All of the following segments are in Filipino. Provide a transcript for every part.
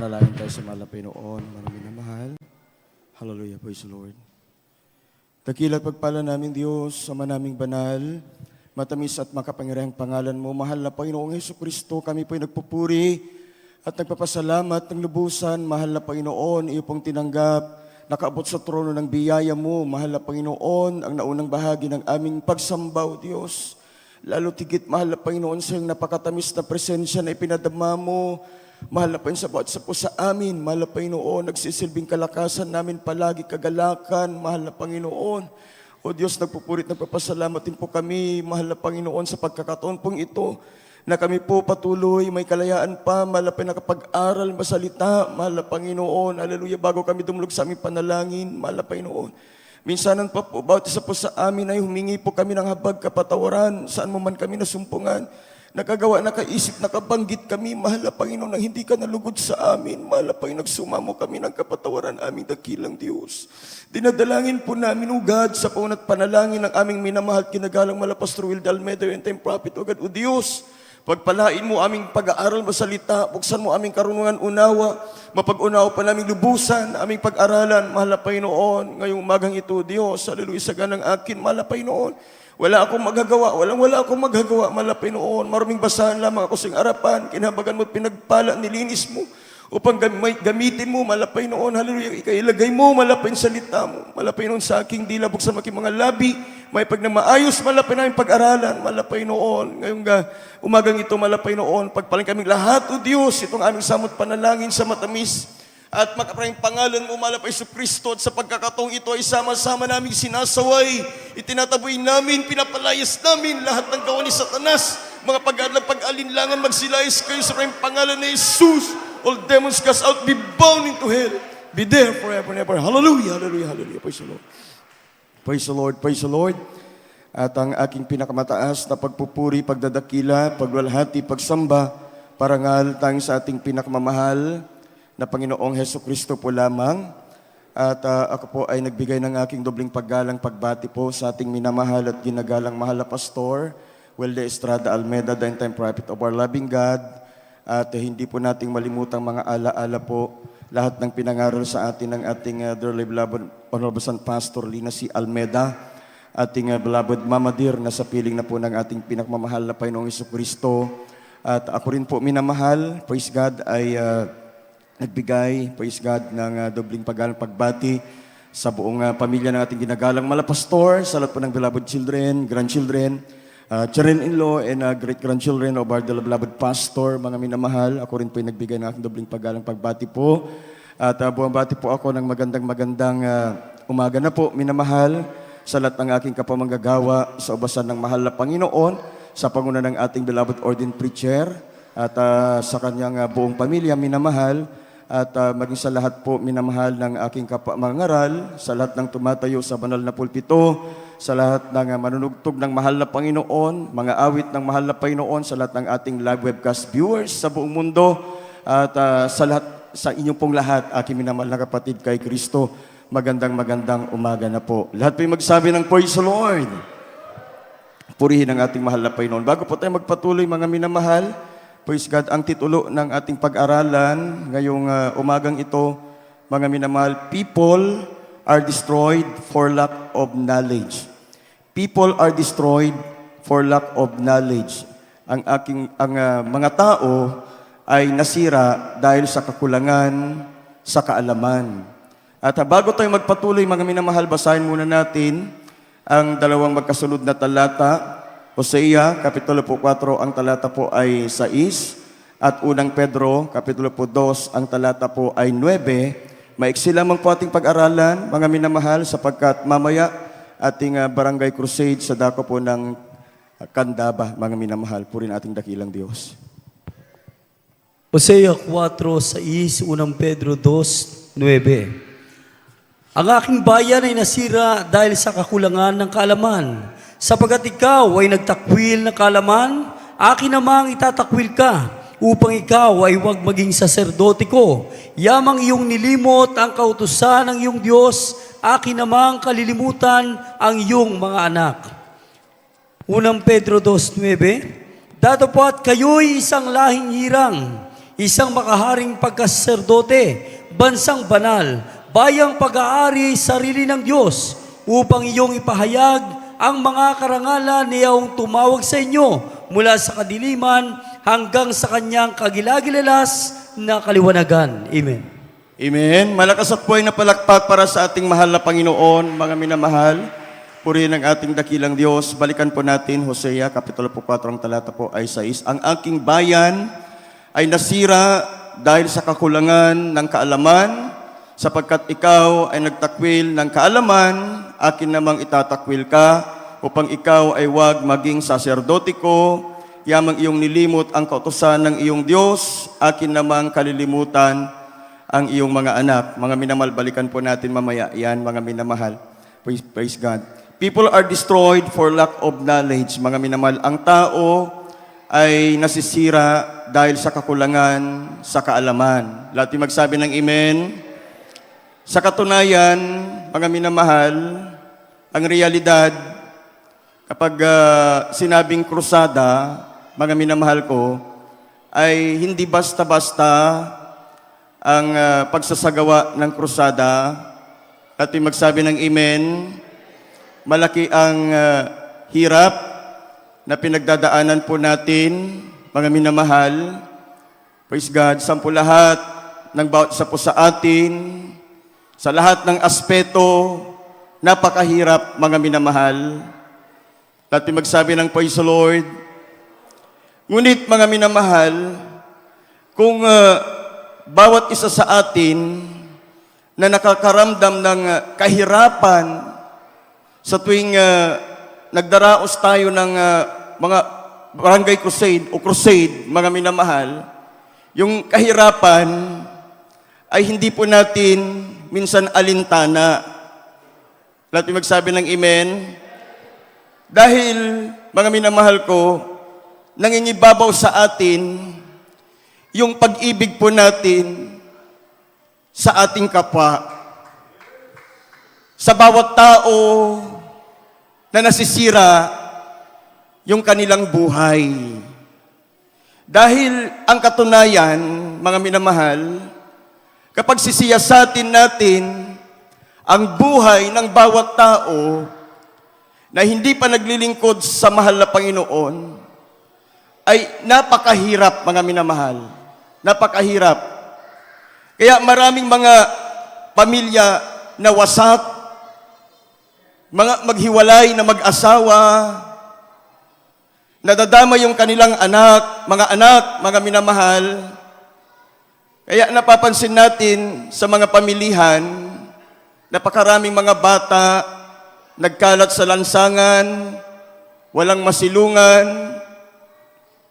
Manalangin tayo sa malapay noon, maraming na mahal. Hallelujah, praise the Lord. Dakila't pagpala namin Diyos, sama naming banal, matamis at makapangyarihang pangalan mo. Mahal na Panginoong Jesucristo, kami po'y nagpupuri at nagpapasalamat ng lubusan. Mahal na Panginoon, iyo pong tinanggap, nakaabot sa trono ng biyaya mo. Mahal na Panginoon, ang naunang bahagi ng aming pagsambaw, Diyos. Lalo tigit, mahal na Panginoon, sa iyong napakatamis na presensya na ipinadama mo. Mahal na Panginoon, sa bawat isa po sa amin. Mahal na Panginoon, nagsisilbing kalakasan namin palagi, kagalakan. Mahal na Panginoon, o Diyos, nagpupurit, nagpapasalamat din po kami, mahal na Panginoon, sa pagkakataon pong ito, na kami po patuloy, may kalayaan pa, mahal na nakapag-aral, masalita, mahal na Panginoon, hallelujah, bago kami dumulog sa aming panalangin, mahal na Panginoon. Minsanan pa po, bawat isa po sa amin ay humingi po kami ng habag kapatawaran, saan mo man kami nasumpungan, nakagawa, nakaisip, nakabanggit kami, mahal na Panginoon, na hindi ka nalugod sa amin. Mahal na Panginoon, nagsumamo kami ng kapatawaran aming dakilang Diyos. Dinadalangin po namin, O God, sa paunat panalangin ng aming minamahal, kinagalang Pastor Will Dalmedo, and time prophet, O God, O Diyos, pagpalain mo aming pag-aaral, masalita, buksan mo aming karunungan, unawa, mapag-unawa pa naming lubusan, aming pag-aralan, mahal na Panginoon, ngayong umagang ito, Diyos, hallelujah, sa ganang akin, mahal na Panginoon, wala akong magagawa, wala akong magagawa, malapay noon. Maraming basahan lamang ako sa iyong arapan, kinahabagan mo at pinagpala, nilinis mo, upang gamitin mo, malapay noon, hallelujah, ilagay mo, malapay ang salita mo, malapay noon sa aking dila, buksan mo aking mga labi, may pag na maayos, malapay namin pag-aralan, malapay noon. Ngayong umagang ito, malapay noon, pagpalang kaming lahat, O Diyos, itong aming samot panalangin sa matamis, at makaprayang pangalan mo, mahal na Jesucristo, at sa pagkakataong ito ay sama-sama namin sinasaway, itinataboy namin, pinapalayas namin lahat ng gawa ni Satanas, mga pag-adlang pag-alinlangan, magsilayas kayo sa prayang pangalan ni Jesus. All demons cast out, be bound into hell, be there forever and ever. Hallelujah, hallelujah, hallelujah. Praise the Lord. Praise the Lord, praise the Lord. At ang aking pinakamataas na pagpupuri, pagdadakila, pagwalhati, pagsamba, parangal tanging sa ating pinakamamahal na Panginoong Jesucristo po lamang. At ako po ay nagbigay ng aking dobling paggalang pagbati po sa ating minamahal at ginagalang mahal na Pastor Will de Estrada Almeda, the end-time prophet of our loving God. At hindi po nating malimutang mga alaala po lahat ng pinangaral sa atin ng ating dearly beloved Honorable San Pastor Lina C. Almeda, ating beloved Mama Dear na sa piling na po ng ating pinakmamahal na Panginoong Jesucristo. At ako rin po minamahal, praise God, ay nagbigay, praise God, ng dobling paggalang pagbati sa buong pamilya ng ating ginagalang malapastor, sa lahat po ng beloved children, grandchildren, children-in-law, and great-grandchildren of our beloved pastor, mga minamahal. Ako rin po ay nagbigay ng aking dobling paggalang pagbati po. At buwambati po ako ng magandang umaga na po, minamahal, sa lahat ng aking kapamanggagawa, sa ubasan ng mahal na Panginoon, sa panguna ng ating beloved ordained preacher, at sa kanyang buong pamilya, minamahal, at maging sa lahat po, minamahal ng aking kapamangaral, sa lahat ng tumatayo sa banal na pulpito, sa lahat ng manunugtog ng mahal na Panginoon, mga awit ng mahal na Panginoon, sa lahat ng ating live webcast viewers sa buong mundo, at sa lahat, sa inyong pong lahat, aking minamahal na kapatid kay Kristo, magandang umaga na po. Lahat po yung magsabi ng praise the Lord. Purihin ang ating mahal na Panginoon. Bago po tayo magpatuloy, mga minamahal, praise God, ang titulo ng ating pag-aralan ngayong umagang ito, mga minamahal, people are destroyed for lack of knowledge. People are destroyed for lack of knowledge. Ang mga tao ay nasira dahil sa kakulangan sa kaalaman. At bago tayo magpatuloy, mga minamahal, basahin muna natin ang dalawang magkasunod na talata. Hosea, Kapitulo 4, ang talata po ay 6, at unang Pedro, Kapitulo 2, ang talata po ay 9. Maiksi lamang po ating pag-aralan, mga minamahal, sapagkat mamaya ating barangay crusade sa dako po ng Candaba, mga minamahal, purin ating dakilang Diyos. Hosea 4:6, unang Pedro 2:9. Ang aking bayan ay nasira dahil sa kakulangan ng kaalaman. Sapagat ikaw ay nagtakwil ng kaalaman, akin namang itatakwil ka, upang ikaw ay huwag maging saserdote ko. Yamang iyong nilimot ang kautusan ng iyong Diyos, akin namang kalilimutan ang iyong mga anak. Unang Pedro 2:9, datapwat kayo'y isang lahing hirang, isang makaharing pagkasaserdote, bansang banal, bayang pag-aari sarili ng Diyos, upang iyong ipahayag ang mga karangalan niyang tumawag sa inyo mula sa kadiliman hanggang sa kanyang kagilagilalas na kaliwanagan. Amen. Amen. Malakas at buhay na palakpak para sa ating mahal na Panginoon, mga minamahal. Purihin ang ating dakilang Diyos. Balikan po natin, Hosea, Kapitulo 4, ang talata po ay 6. Ang aking bayan ay nasira dahil sa kakulangan ng kaalaman, sapagkat ikaw ay nagtakwil ng kaalaman, akin namang itatakwil ka, upang ikaw ay wag maging saserdote ko, yamang iyong nilimot ang kautusan ng iyong Diyos, akin namang kalilimutan ang iyong mga anak. Mga minamahal, balikan po natin mamaya yan, mga minamahal. Praise God. People are destroyed for lack of knowledge. Mga minamahal, ang tao ay nasisira dahil sa kakulangan sa kaalaman. Lahat yung magsabi ng amen. Sa katunayan, mga minamahal, ang realidad, kapag sinabing krusada, mga minamahal ko, ay hindi basta-basta ang pagsasagawa ng krusada. At yung magsabi ng amen, malaki ang hirap na pinagdadaanan po natin, mga minamahal. Praise God, sampu lahat ng bawat isa po sa atin, sa lahat ng aspeto, napakahirap, mga minamahal. At yung magsabi ng praise the Lord. Ngunit, mga minamahal, kung bawat isa sa atin na nakakaramdam ng kahirapan sa tuwing nagdaraos tayo ng mga barangay crusade o crusade, mga minamahal, yung kahirapan ay hindi po natin minsan alintana. Lahat yung magsabi ng amen. Dahil, mga minamahal ko, nangingibabaw sa atin yung pag-ibig po natin sa ating kapwa. Sa bawat tao na nasisira yung kanilang buhay. Dahil ang katunayan, mga minamahal, kapag sisiyasatin natin ang buhay ng bawat tao na hindi pa naglilingkod sa mahal na Panginoon, ay napakahirap, mga minamahal. Napakahirap. Kaya maraming mga pamilya na wasak, mga maghiwalay na mag-asawa, nadadama yung kanilang anak, mga minamahal. Kaya napapansin natin sa mga pamilihan, napakaraming mga bata, nagkalat sa lansangan, walang masilungan,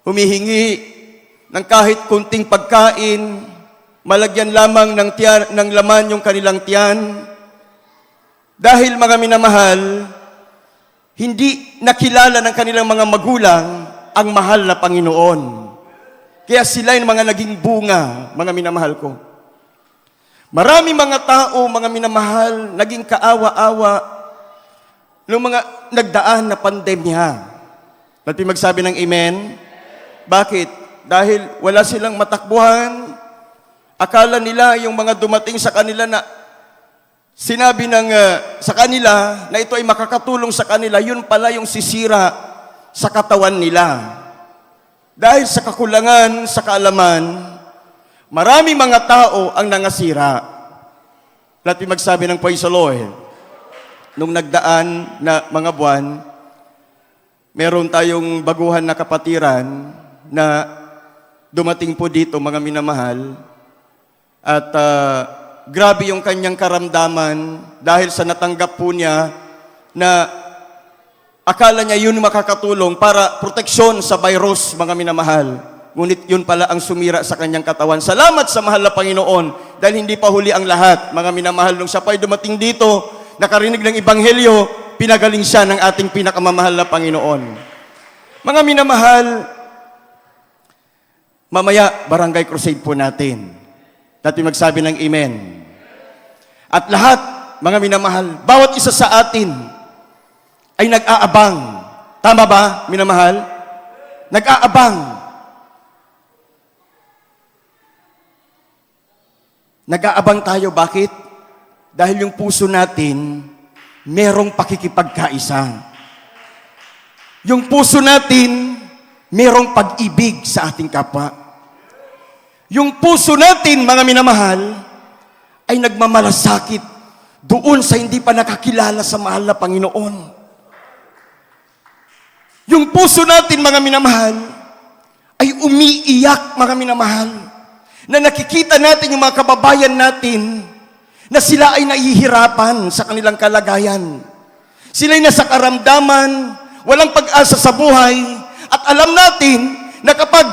humihingi ng kahit kunting pagkain, malagyan lamang ng laman yung kanilang tiyan. Dahil, mga minamahal, hindi nakilala ng kanilang mga magulang ang mahal na Panginoon. Kaya sila yung mga naging bunga, mga minamahal ko. Marami mga tao, mga minamahal, naging kaawa-awa noong mga nagdaan na pandemya. Natin magsabi ng amen. Bakit? Dahil wala silang matakbuhan. Akala nila yung mga dumating sa kanila na sinabi sa kanila na ito ay makakatulong sa kanila, yun pala yung sisira sa katawan nila. Dahil sa kakulangan sa kaalaman, marami mga tao ang nangasira. Natin magsabi ng praise the Lord. Nung nagdaan na mga buwan, meron tayong baguhan na kapatiran na dumating po dito, mga minamahal. At grabe yung kanyang karamdaman dahil sa natanggap po niya na akala niya yun makakatulong para proteksyon sa virus, mga minamahal. Ngunit yun pala ang sumira sa kanyang katawan. Salamat sa mahal na Panginoon dahil hindi pa huli ang lahat, mga minamahal. Nung siya pa'y dumating dito, nakarinig ng Ebanghelyo, pinagaling siya ng ating pinakamamahal na Panginoon. Mga minamahal, mamaya, barangay crusade po natin. Dati magsabi ng amen. At lahat, mga minamahal, bawat isa sa atin ay nag-aabang. Tama ba, minamahal? Nag-aabang. Nag-aabang tayo. Bakit? Dahil yung puso natin, merong pakikipagkaisa. Yung puso natin, merong pag-ibig sa ating kapwa. Yung puso natin, mga minamahal, ay nagmamalasakit doon sa hindi pa nakakilala sa mahal na Panginoon. Yung puso natin, mga minamahal, ay umiiyak, mga minamahal, na nakikita natin yung mga kababayan natin na sila ay nahihirapan sa kanilang kalagayan. Sila'y nasa karamdaman, walang pag-asa sa buhay, at alam natin na kapag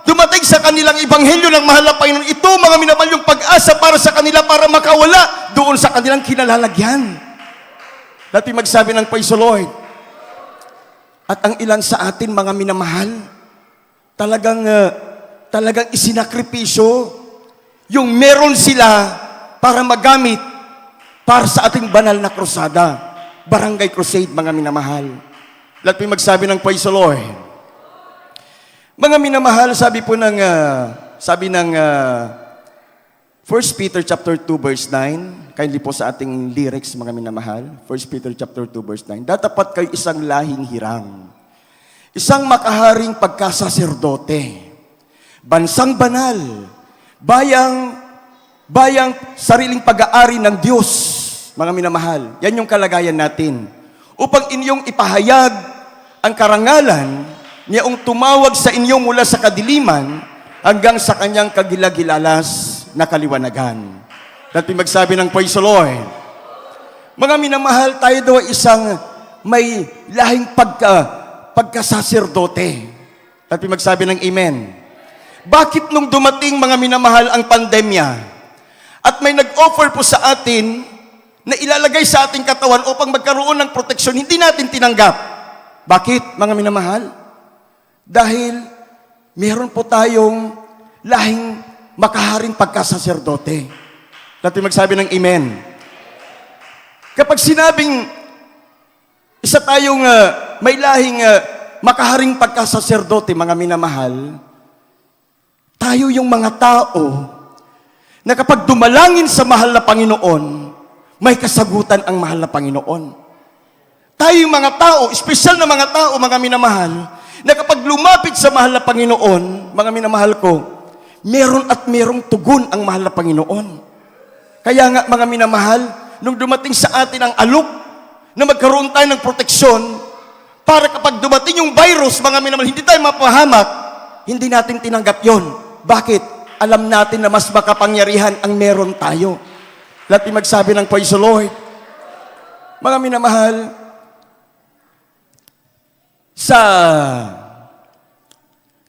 dumating sa kanilang ebanghelyo ng mahal na Panginoon, ito, mga minamahal, yung pag-asa para sa kanila para makawala doon sa kanilang kinalalagyan. Dati magsabi ng praise the Lord. At ang ilan sa atin, mga minamahal, talagang isinakripisyo yung meron sila para magamit para sa ating banal na krusada. Barangay Crusade, mga minamahal. Let me magsabi ng praise the Lord. Mga minamahal, sabi ng 1 Peter chapter 2 verse 9, kindly po sa ating lyrics, mga minamahal. 1 Peter chapter 2 verse 9. Datapat kayo isang lahing hirang, isang makaharing pagkasaserdote, bansang banal, bayang sariling pag-aari ng Diyos, mga minamahal. Yan yung kalagayan natin. Upang inyong ipahayag ang karangalan niyang tumawag sa inyo mula sa kadiliman hanggang sa kanyang kagilagilalas na kaliwanagan. Dati magsabi ng praise the Lord. Mga minamahal, tayo daw ay isang may lahing pagkasaserdote. Dati magsabi ng amen. Bakit nung dumating, mga minamahal, ang pandemya at may nag-offer po sa atin na ilalagay sa ating katawan upang magkaroon ng proteksyon, hindi natin tinanggap. Bakit, mga minamahal? Dahil meron po tayong lahing makaharing pagkasaserdote. Dati magsabi ng amen. Kapag sinabing isa tayong may lahing makaharing pagkasaserdote, mga minamahal, tayo yung mga tao na kapag dumalangin sa mahal na Panginoon, may kasagutan ang mahal na Panginoon. Tayo yung mga tao, espesyal na mga tao, mga minamahal, na kapag lumapit sa mahal na Panginoon, mga minamahal ko, meron at merong tugon ang mahal na Panginoon. Kaya nga, mga minamahal, nung dumating sa atin ang alok, na magkaroon tayo ng proteksyon, para kapag dumating yung virus, mga minamahal, hindi tayo mapahamak, hindi natin tinanggap yon. Bakit? Alam natin na mas makapangyarihan ang meron tayo. Lahat magsabi ng praise the Lord. Mga minamahal, sa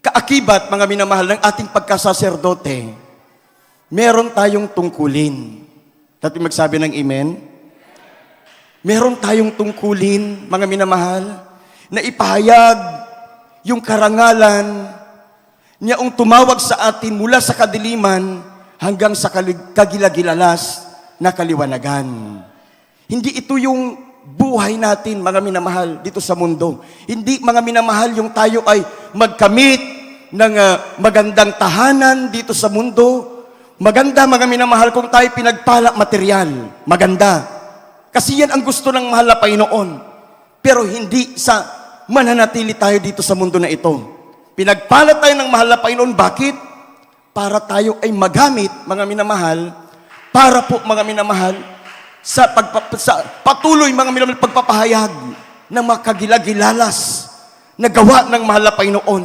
kaakibat, mga minamahal, ng ating pagkasaserdote, meron tayong tungkulin. Lahat magsabi ng amen. Meron tayong tungkulin, mga minamahal, na ipahayag yung karangalan niyaong tumawag sa atin mula sa kadiliman hanggang sa kagilagilalas na kaliwanagan. Hindi ito yung buhay natin, mga minamahal, dito sa mundo. Hindi, mga minamahal, yung tayo ay magkamit ng magandang tahanan dito sa mundo. Maganda, mga minamahal, kung tayo pinagpala material. Maganda. Kasi yan ang gusto ng mahal na Panginoon. Pero hindi sa mananatili tayo dito sa mundo na ito. Pinagpala tayo ng mahal na Panginoon. Bakit? Para tayo ay magamit, mga minamahal, para po, mga minamahal, sa patuloy, mga minamahal, pagpapahayag ng makagilagilalas na gawa ng mahal na Panginoon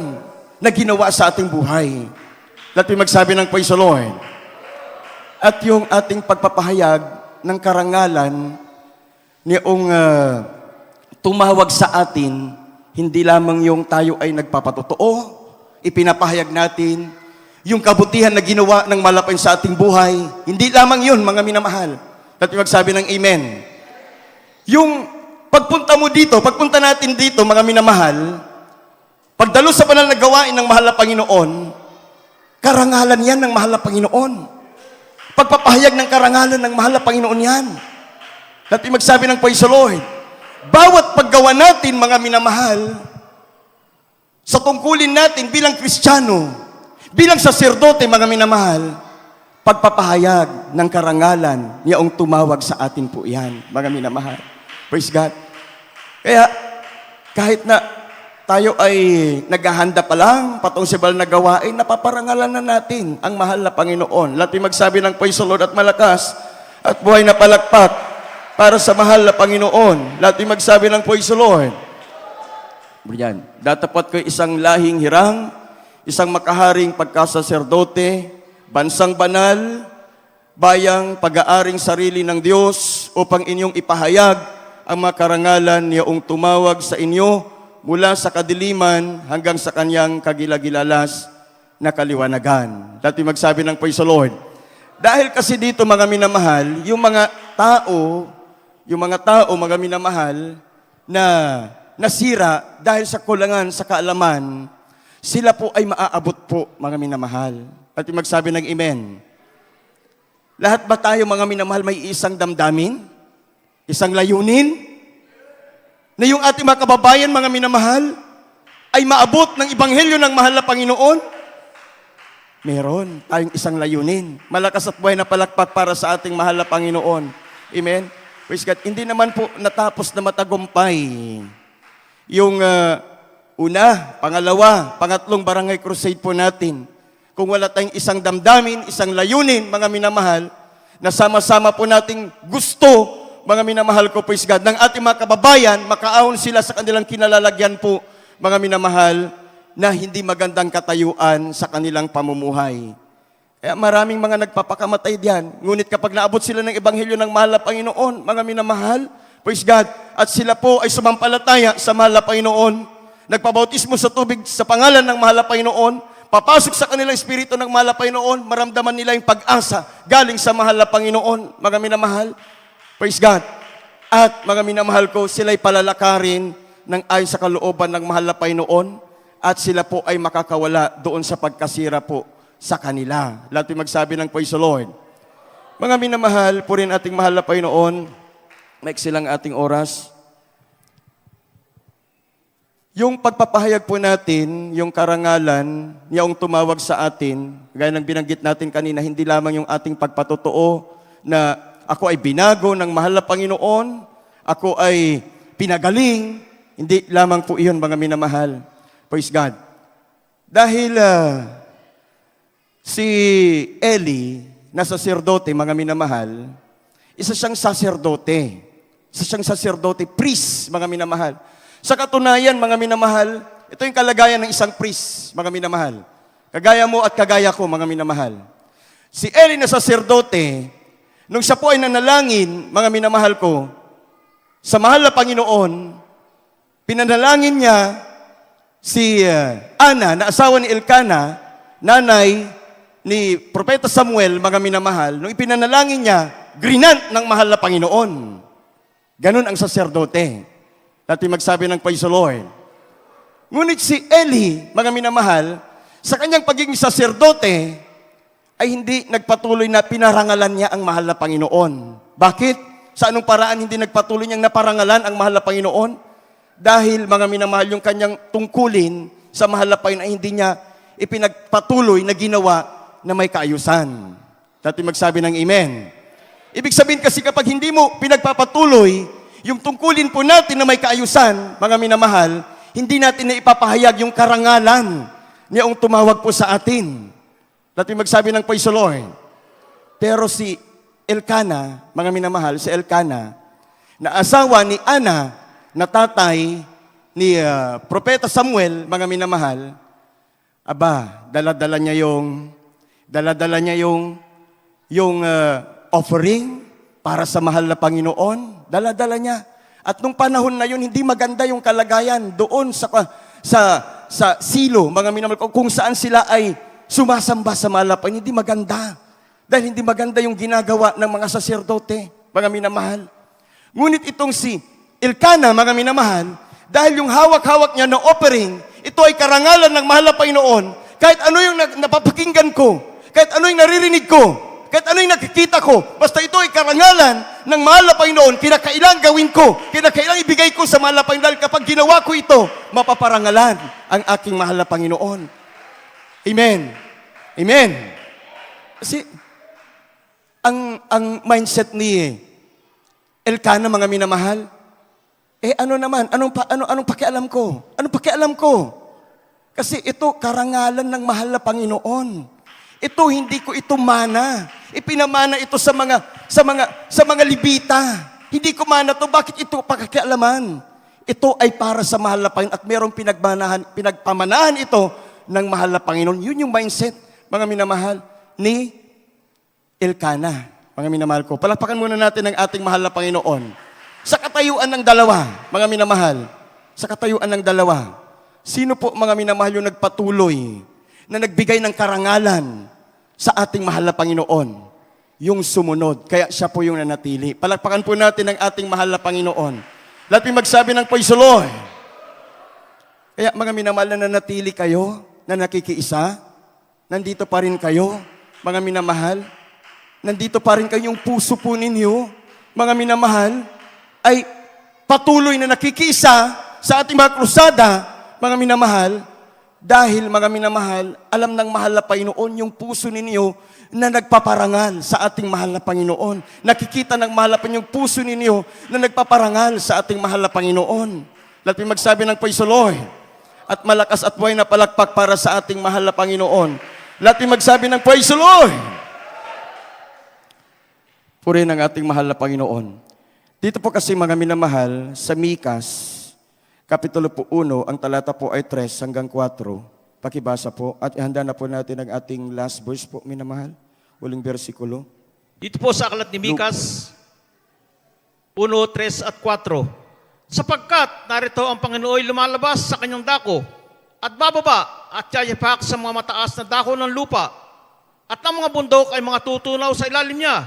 na ginawa sa ating buhay. Lahat magsabi ng praise the Lord. At yung ating pagpapahayag ng karangalan niyong tumawag sa atin, hindi lamang yung tayo ay nagpapatotoo, ipinapahayag natin yung kabutihan na ginawa ng malapay sa ating buhay. Hindi lamang yun, mga minamahal. At magsabi ng amen. Yung pagpunta mo dito, pagpunta natin dito, mga minamahal, pagdalo sa banal na gawain ng mahal na Panginoon, karangalan yan ng mahal na Panginoon. Pagpapahayag ng karangalan ng mahal na Panginoon yan. At magsabi ng praise the Lord. Bawat paggawa natin, mga minamahal, sa tungkulin natin bilang Kristiyano, bilang saserdote, mga minamahal, pagpapahayag ng karangalan niyong tumawag sa atin po yan, mga minamahal. Praise God. Kaya, kahit na tayo ay naghahanda pa lang, patong sibal na gawain, napaparangalan na natin ang mahal na Panginoon. Lahat magsabi ng praise the Lord at malakas, at buhay na palakpak para sa mahal na Panginoon. Lahat magsabi ng praise the Lord. Yan. Datapat ko isang lahing hirang, isang makaharing pagkasaserdote, bansang banal, bayang pag-aaring sarili ng Diyos upang inyong ipahayag ang makarangalan niyong tumawag sa inyo mula sa kadiliman hanggang sa kanyang kagilagilalas na kaliwanagan. Dati magsabi ng praise the Lord. Dahil kasi dito mga minamahal, yung mga tao, mga minamahal, na nasira dahil sa kulangan sa kaalaman, sila po ay maaabot po, mga minamahal. Dati magsabi ng amen. Lahat ba tayo mga minamahal may isang damdamin? Isang layunin? Na yung ating mga kababayan, mga minamahal, ay maabot ng ebanghelyo ng mahal na Panginoon? Meron tayong isang layunin. Malakas at buhay na palakpak para sa ating mahal na Panginoon. Amen? Praise God. Hindi naman po natapos na matagumpay yung una, pangalawa, pangatlong barangay crusade po natin. Kung wala tayong isang damdamin, isang layunin, mga minamahal, na sama-sama po nating gusto, mga minamahal ko, praise God, ng ating mga kababayan, makaahon sila sa kanilang kinalalagyan po, mga minamahal, na hindi magandang katayuan sa kanilang pamumuhay. Kaya maraming mga nagpapakamatay diyan. Ngunit kapag naabot sila ng ebanghelyo ng mahal na Panginoon, mga minamahal, praise God, at sila po ay sumampalataya sa mahal na Panginoon, nagpabautismo sa tubig sa pangalan ng mahal na Panginoon, papasok sa kanilang espiritu ng mahal na Panginoon, maramdaman nila yung pag-asa galing sa mahal na Panginoon, mga minamahal. Praise God. At mga minamahal ko, sila'y palalakarin ng ayon sa kalooban ng mahal na Panginoon at sila po ay makakawala doon sa pagkasira po sa kanila. Lahat yung magsabi ng praise the Lord. Mga minamahal, purin ating mahal na Panginoon, maiksi lang ating oras. Yung pagpapahayag po natin, yung karangalan, niyang tumawag sa atin, gaya ng binanggit natin kanina, hindi lamang yung ating pagpatotoo na ako ay binago ng mahal na Panginoon, ako ay pinagaling, hindi lamang po iyon, mga minamahal. Praise God. Dahil si Eli, na saserdote, mga minamahal, isa siyang saserdote, priest, mga minamahal. Sa katunayan, mga minamahal, ito yung kalagayan ng isang priest, mga minamahal. Kagaya mo at kagaya ko, mga minamahal. Si Eli na saserdote, nung siya po ay nanalangin, mga minamahal ko, sa mahal na Panginoon, pinanalangin niya si Ana, na asawa ni Elkana, nanay ni Propeta Samuel, mga minamahal, nung ipinanalangin niya, grinant ng mahal na Panginoon. Ganun ang saserdote. Dati magsabi ng praise the Lord. Ngunit si Eli, mga minamahal, sa kanyang pagiging saserdote, ay hindi nagpatuloy na pinarangalan niya ang mahal na Panginoon. Bakit? Sa anong paraan hindi nagpatuloy niyang naparangalan ang mahal na Panginoon? Dahil, mga minamahal, yung kanyang tungkulin sa mahal na Panginoon ay hindi niya ipinagpatuloy na ginawa na may kaayusan. Dati magsabi ng amen. Ibig sabihin kasi kapag hindi mo pinagpapatuloy yung tungkulin po natin na may kaayusan, mga minamahal, hindi natin na ipapahayag yung karangalan niyang tumawag po sa atin. Dati magsabi ng praise the Lord. Pero si Elkana, mga minamahal, si Elkana, na asawa ni Ana, na tatay ni Propeta Samuel, mga minamahal, dala-dala niya yung offering para sa mahal na Panginoon. Dala-dala niya. At nung panahon na yun, hindi maganda yung kalagayan doon sa silo, mga minamahal, kung saan sila ay sumasamba sa mahal na Panginoon. Hindi maganda. Dahil hindi maganda yung ginagawa ng mga saserdote, mga minamahal. Ngunit itong si Elkana, mga minamahal, dahil yung hawak-hawak niya na offering, ito ay karangalan ng mahal na Panginoon. Kahit ano yung napapakinggan ko, kahit ano yung naririnig ko, kahit ano yung nakikita ko, basta ito ay karangalan ng mahal na Panginoon, kinakailang gawin ko, kinakailang ibigay ko sa mahal na Panginoon. Dahil kapag ginawa ko ito, mapaparangalan ang aking mahal na Panginoon. Amen. Amen. Kasi ang mindset ni Elkanah, mga minamahal? Ano naman? Anong pakialam ko? Anong pakialam ko? Kasi ito, karangalan ng mahal na Panginoon. Ito, hindi ko ito mana. Ipinamana ito sa mga Libita. Hindi ko mana to. Bakit ito pagkakialaman? Ito ay para sa mahal na Panginoon at mayroong pinagpamanahan ito ng mahal na Panginoon. Yun yung mindset, mga minamahal, ni Elkanah. Mga minamahal ko, palakpakan muna natin ang ating mahal na Panginoon. Sa katayuan ng dalawa, mga minamahal, sa katayuan ng dalawa, sino po, mga minamahal, yung nagpatuloy na nagbigay ng karangalan sa ating mahal na Panginoon? Yung sumunod. Kaya siya po yung nanatili. Palakpakan po natin ang ating mahal na Panginoon. Lahat may magsabi ng praise the Lord. Kaya mga minamahal, na nanatili kayo, na nakikiisa, nandito pa rin kayo, mga minamahal, nandito pa rin kayo, yung puso po ninyo, mga minamahal, ay patuloy na nakikiisa sa ating mga krusada, mga minamahal, dahil mga minamahal, alam ng mahal na Panginoon yung puso ninyo na nagpaparangal sa ating mahal na Panginoon. Nakikita ng mahal na Panginoon yung puso ninyo na nagpaparangal sa ating mahal na Panginoon. Lahat may magsabi ng praise the Lord. At malakas at buhay na palakpak para sa ating mahal na Panginoon. Lahat may magsabi ng praise the Lord. Purihin ang ating mahal na Panginoon. Dito po kasi, mga minamahal, sa Mikas, Kapitulo po 1, ang talata po ay 3 hanggang 4. Pakibasa po. At ihanda na po natin ang ating last verse po, minamahal. Uling bersikulo. Dito po sa aklat ni Mikas, 1:3 at 4. Sapagkat narito ang Panginoon ay lumalabas sa kanyang dako at bababa at yayapak sa mga mataas na dako ng lupa at ang mga bundok ay mga tutunaw sa ilalim niya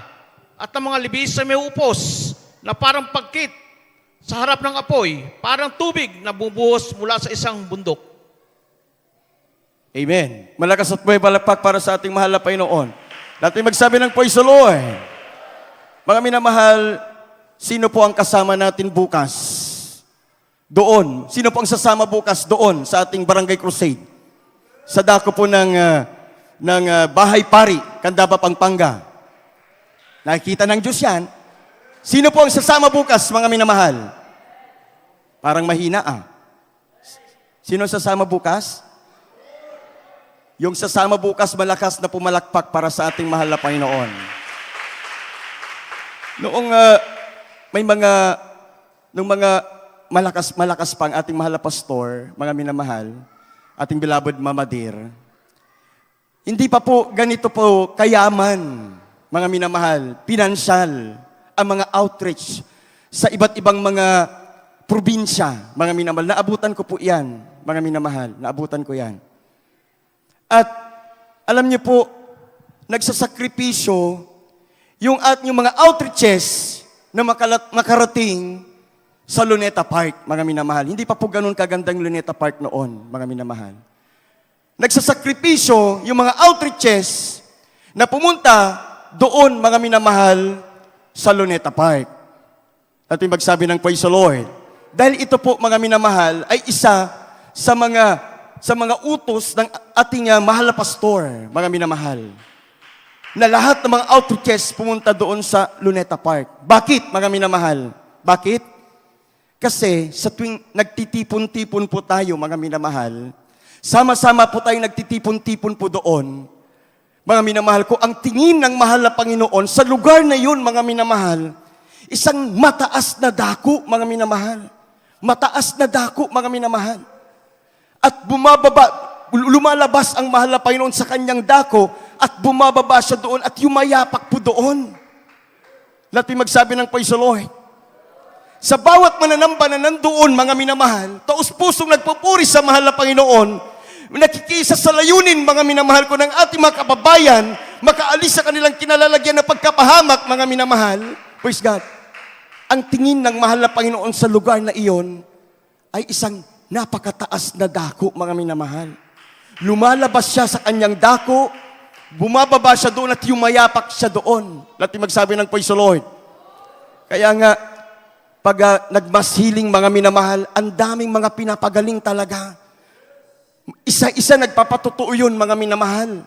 at ang mga libis ay may upos na parang pagkit sa harap ng apoy, parang tubig na bubuhos mula sa isang bundok. Amen. Malakas at buhay palakpak para sa ating mahal na Panginoon. Lahat ay magsabi ng praise the Lord. Mga minamahal, sino po ang kasama natin bukas? Doon. Sino po ang sasama bukas doon sa ating Barangay Crusade? Sa dako po ng Bahay Pari, Candaba, Pampanga. Nakikita ng Diyos yan. Sino po ang sasama bukas, mga minamahal? Parang mahina Sino ang sasama bukas? Yung sasama bukas, malakas na pumalakpak para sa ating mahal na Panginoon. Noong nung mga malakas pa ang ating mahal na pastor, mga minamahal, ating beloved Mama Dear, hindi pa po ganito po kayaman, mga minamahal, pinansyal, ang mga outreach sa iba't ibang mga probinsya, mga minamahal. Naabutan ko po yan, mga minamahal. Naabutan ko yan. At alam niyo po, nagsasakripisyo yung mga outreaches na makarating sa Luneta Park, mga minamahal. Hindi pa po ganun kagandang Luneta Park noon, mga minamahal. Nagsasakripisyo yung mga outreaches na pumunta doon, mga minamahal, sa Luneta Park. At yung magsabi ng praise the Lord. Dahil ito po, mga minamahal, ay isa sa mga utos ng ating mahal na pastor, mga minamahal, na lahat ng mga outreaches pumunta doon sa Luneta Park. Bakit, mga minamahal? Bakit? Kasi sa tuwing nagtitipon-tipon po tayo, mga minamahal, sama-sama po tayong nagtitipon-tipon po doon, mga minamahal ko, ang tingin ng mahal na Panginoon sa lugar na yun, mga minamahal, isang mataas na dako, mga minamahal. Mataas na dako, mga minamahal. At lumalabas ang mahal na Panginoon sa kanyang dako at bumababa siya doon at yumayapak po doon. Lahat yung magsabi ng praise the Lord. Sa bawat mananamba na nandoon, mga minamahal, taos pusong nagpupuri sa mahal na Panginoon, nakikisa sa layunin, mga minamahal ko, ng ating mga kababayan, makaalis sa kanilang kinalalagyan na pagkapahamak, mga minamahal. Praise God. Ang tingin ng mahal na Panginoon sa lugar na iyon ay isang napakataas na dako, mga minamahal. Lumalabas siya sa kanyang dako, bumababa siya doon at yumayapak siya doon. Lahat yung magsabi ng praise the Lord. Kaya nga, pag nagmashiling, mga minamahal, ang daming mga pinapagaling talaga. Isa-isa nagpapatotoo yun, mga minamahal.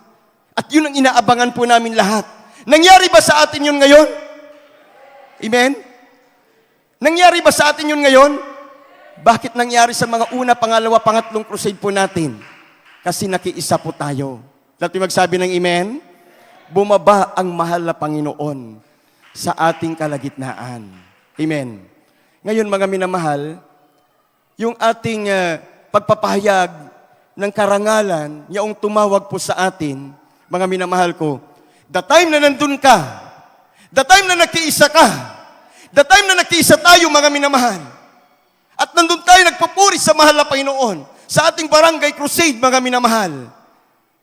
At yun ang inaabangan po namin lahat. Nangyari ba sa atin yun ngayon? Amen? Nangyari ba sa atin yun ngayon? Bakit nangyari sa mga una, pangalawa, pangatlong crusade po natin? Kasi nakiisa po tayo. Dati magsabi ng amen? Bumaba ang mahal na Panginoon sa ating kalagitnaan. Amen. Ngayon mga minamahal, yung ating pagpapahayag ng karangalan, yung tumawag po sa atin, mga minamahal ko, the time na nandun ka, the time na nagtiisa ka, the time na nagtiisa tayo mga minamahal, at nandun tayo nagpupuri sa mahal na Panginoon, sa ating barangay crusade mga minamahal,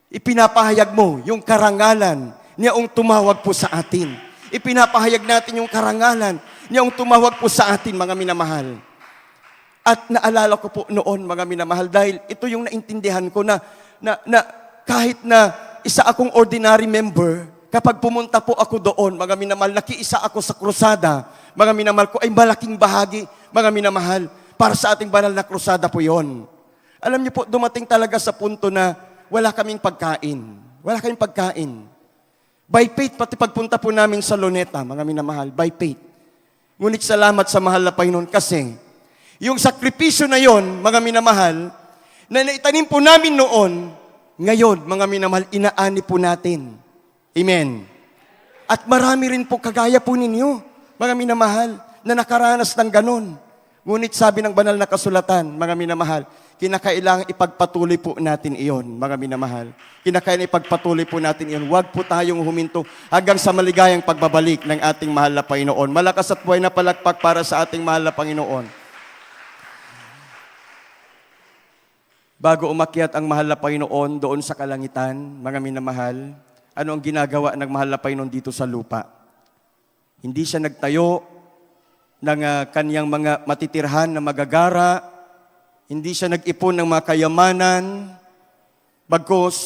ipinapahayag mo yung karangalan niyang tumawag po sa atin. Ipinapahayag natin yung karangalan niyang tumawag po sa atin mga minamahal. At naalala ko po noon, mga minamahal, dahil ito yung naintindihan ko na kahit na isa akong ordinary member, kapag pumunta po ako doon, mga minamahal, nakiisa ako sa krusada, mga minamahal ko, ay malaking bahagi, mga minamahal, para sa ating banal na krusada po yon. Alam niyo po, dumating talaga sa punto na wala kaming pagkain. Wala kaming pagkain. By faith, pati pagpunta po namin sa Luneta, mga minamahal, by faith. Ngunit salamat sa mahal na Panginoon kasi yung sakripisyo na yon, mga minamahal, na naitanim po namin noon, ngayon, mga minamahal, inaani po natin. Amen. At marami rin po kagaya po ninyo, mga minamahal, na nakaranas ng ganon. Ngunit sabi ng banal na kasulatan, mga minamahal, kinakailangan ipagpatuloy po natin iyon, mga minamahal. Kinakailangan ipagpatuloy po natin iyon. Huwag po tayong huminto hanggang sa maligayang pagbabalik ng ating mahal na Panginoon. Malakas at buhay na palakpak para sa ating mahal na Panginoon. Bago umakyat ang mahal na Panginoon doon sa kalangitan, mga minamahal, ano ang ginagawa ng mahal na Panginoon dito sa lupa? Hindi siya nagtayo ng kaniyang mga matitirhan na magagara, hindi siya nag-ipon ng mga kayamanan, bagkus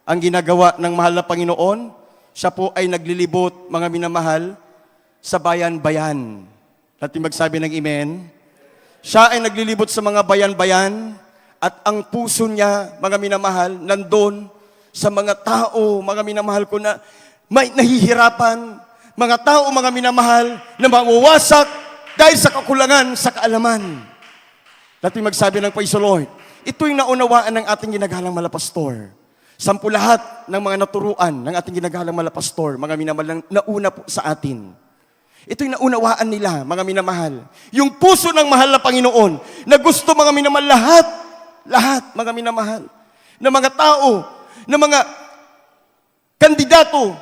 ang ginagawa ng mahal na Panginoon, siya po ay naglilibot, mga minamahal, sa bayan-bayan. At magsabi ng amen. Siya ay naglilibot sa mga bayan-bayan, at ang puso niya, mga minamahal, nandun sa mga tao, mga minamahal ko na may nahihirapan, mga tao, mga minamahal, na mawawasak dahil sa kakulangan sa kaalaman. Dati magsabi ng Praise the Lord, ito yung naunawaan ng ating ginagalang malapastor. Sampu lahat ng mga naturuan ng ating ginagalang malapastor, mga minamahal, nauna po sa atin. Ito yung naunawaan nila, mga minamahal. Yung puso ng mahal na Panginoon, na gusto mga minamahal lahat, mga minamahal, na mga tao, na mga kandidato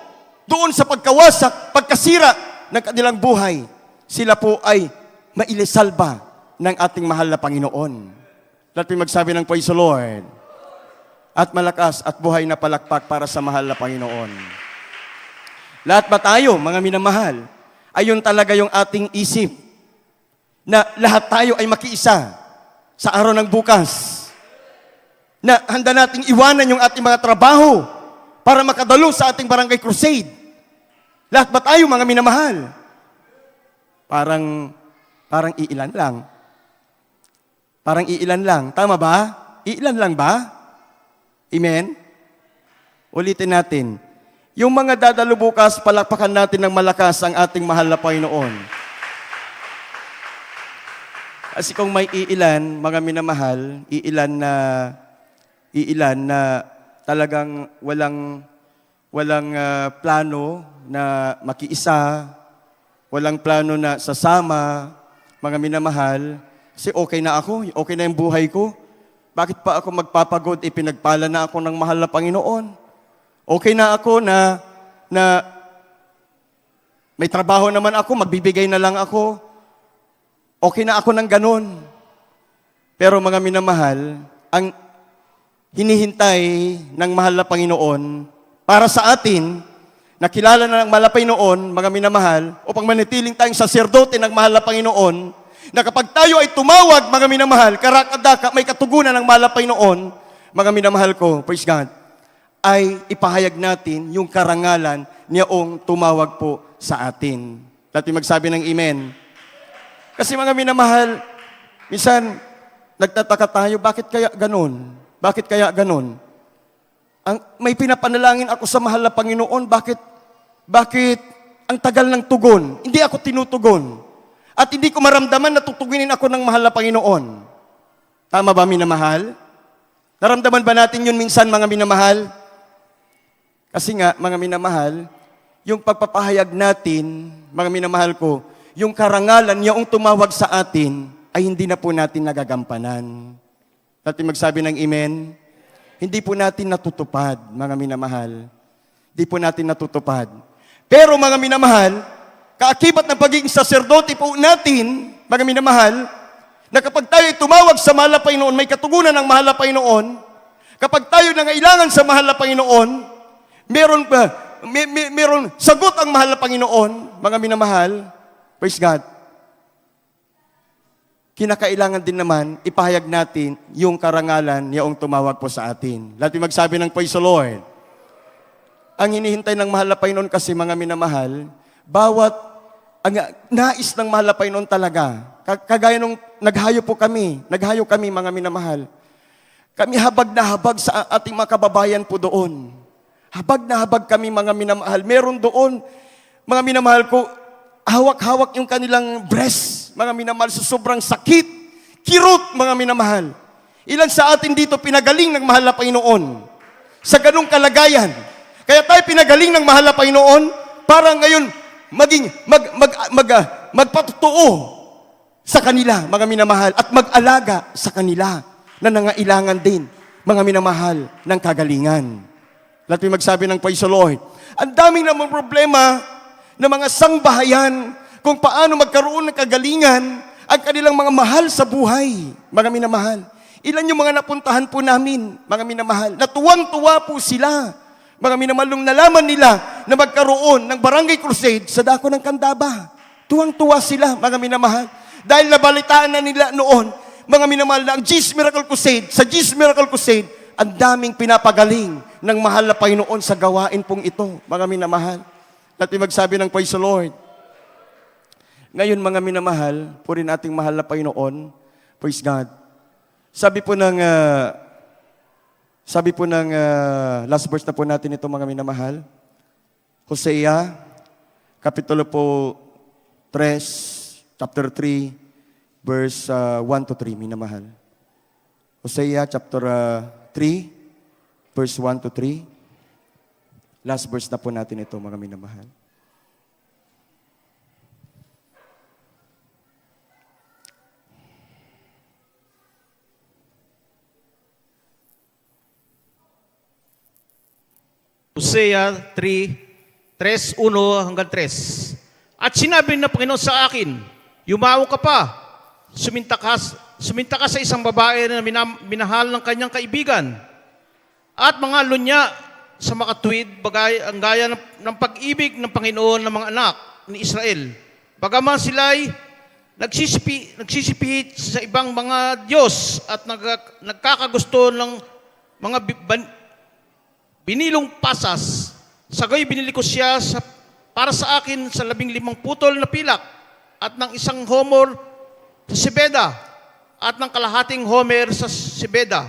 doon sa pagkawasak, pagkasira ng kanilang buhay, sila po ay mailisalba ng ating mahal na Panginoon. Dati magsabi ng Praise the Lord. At malakas at buhay na palakpak para sa mahal na Panginoon. Lahat ba tayo, mga minamahal, ayun talaga yung ating isip na lahat tayo ay makiisa sa araw ng bukas. Na handa nating iwanan yung ating mga trabaho para makadalo sa ating barangay crusade. Lahat ba tayo, mga minamahal? Parang iilan lang. Parang iilan lang. Tama ba? Iilan lang ba? Amen? Ulitin natin. Yung mga dadalo bukas, palakpakan natin ng malakas ang ating mahal na Panginoon. Kasi kung may iilan, mga minamahal, iilan na talagang walang plano na makiisa, walang plano na sasama, mga minamahal, kasi okay na ako, okay na yung buhay ko. Bakit pa ako magpapagod? Pinagpala na ako ng mahal na Panginoon. Okay na ako na may trabaho naman ako, magbibigay na lang ako. Okay na ako ng ganun. Pero mga minamahal, ang hinihintay ng mahal na Panginoon para sa atin, nakilala na ng mahal na Panginoon, mga minamahal, upang manitiling tayong saserdote ng mahal na Panginoon, na kapag tayo ay tumawag, mga minamahal, karakadaka, may katugunan ng mahal na Panginoon, mga minamahal ko, praise God, ay ipahayag natin yung karangalan niyong tumawag po sa atin. Dati magsabi ng amen. Kasi mga minamahal, minsan, nagtataka tayo, bakit kaya ganon? Bakit kaya ganon? May pinapanalangin ako sa mahal na Panginoon, bakit Bakit ang tagal ng tugon? Hindi ako tinutugon. At hindi ko maramdaman na tutugunin ako ng mahal na Panginoon. Tama ba, minamahal? Naramdaman ba natin yun minsan, mga minamahal? Kasi nga, mga minamahal, yung pagpapahayag natin, mga minamahal ko, yung karangalan yung tumawag sa atin, ay hindi na po natin nagagampanan. Natin magsabi ng amen? Hindi po natin natutupad, mga minamahal. Hindi po natin natutupad. Pero mga minamahal, kaakibat ng pagiging saserdote po natin, mga minamahal, na kapag tayo tumawag sa mahal na Panginoon, may katugunan ng mahal na Panginoon, kapag tayo nangailangan sa mahal na Panginoon, meron sagot ang mahal na Panginoon, mga minamahal, praise God. Kinakailangan din naman, ipahayag natin yung karangalan yung tumawag po sa atin. Lahat yung magsabi ng praise the Lord. Ang hinihintay ng mahal na Panginoon kasi, mga minamahal, ang nais ng mahal na Panginoon talaga, kagaya nung naghayo kami, mga minamahal. Kami habag na habag sa ating mga kababayan po doon. Habag na habag kami, mga minamahal. Meron doon, mga minamahal ko, hawak-hawak yung kanilang breast, mga minamahal, sa sobrang sakit. Kirot, mga minamahal. Ilan sa atin dito pinagaling ng mahal na Panginoon sa ganung kalagayan. Kaya tayo pinagaling ng mahal na Panginoon para ngayon magpatutuo sa kanila, mga minamahal, at mag-alaga sa kanila na nangailangan din, mga minamahal, ng kagalingan. Lahat may magsabi ng praise the Lord. Ang daming namang problema ng mga sangbahayan kung paano magkaroon ng kagalingan ang kanilang mga mahal sa buhay, mga minamahal. Ilan yung mga napuntahan po namin, mga minamahal, na tuwang-tuwa po sila, mga minamahal, nung nalaman nila na magkaroon ng barangay crusade sa dako ng Candaba. Tuwang-tuwa sila, mga minamahal. Dahil nabalitaan na nila noon, mga minamahal, na ang Jesus Miracle Crusade, sa Jesus Miracle Crusade, ang daming pinapagaling ng mahal na Panginoon sa gawain pong ito, mga minamahal. At magsabi ng praise the Lord. Ngayon, mga minamahal, puri nating mahal na Panginoon, praise God. Sabi po ng last verse na po natin ito, mga minamahal. Hosea, kapitulo po 3, chapter 3, verse 1 to 3, minamahal. Hosea, chapter 3, verse 1 to 3. Last verse na po natin ito, mga minamahal. Hosea 3:1 hanggang 3. At sinabi ng Panginoon sa akin, yumaong ka pa, suminta ka sa isang babae na minahal ng kanyang kaibigan, at mga lunya sa makatuwid, bagay ang gaya ng pag-ibig ng Panginoon ng mga anak ni Israel. Bagaman sila'y nagsisipihit sa ibang mga Diyos at nagkakagusto ng mga binilong pasas, sagay binili ko siya para sa akin sa 15 putol na pilak at ng 1 homer sa Sibeda at ng kalahating homer sa Sibeda.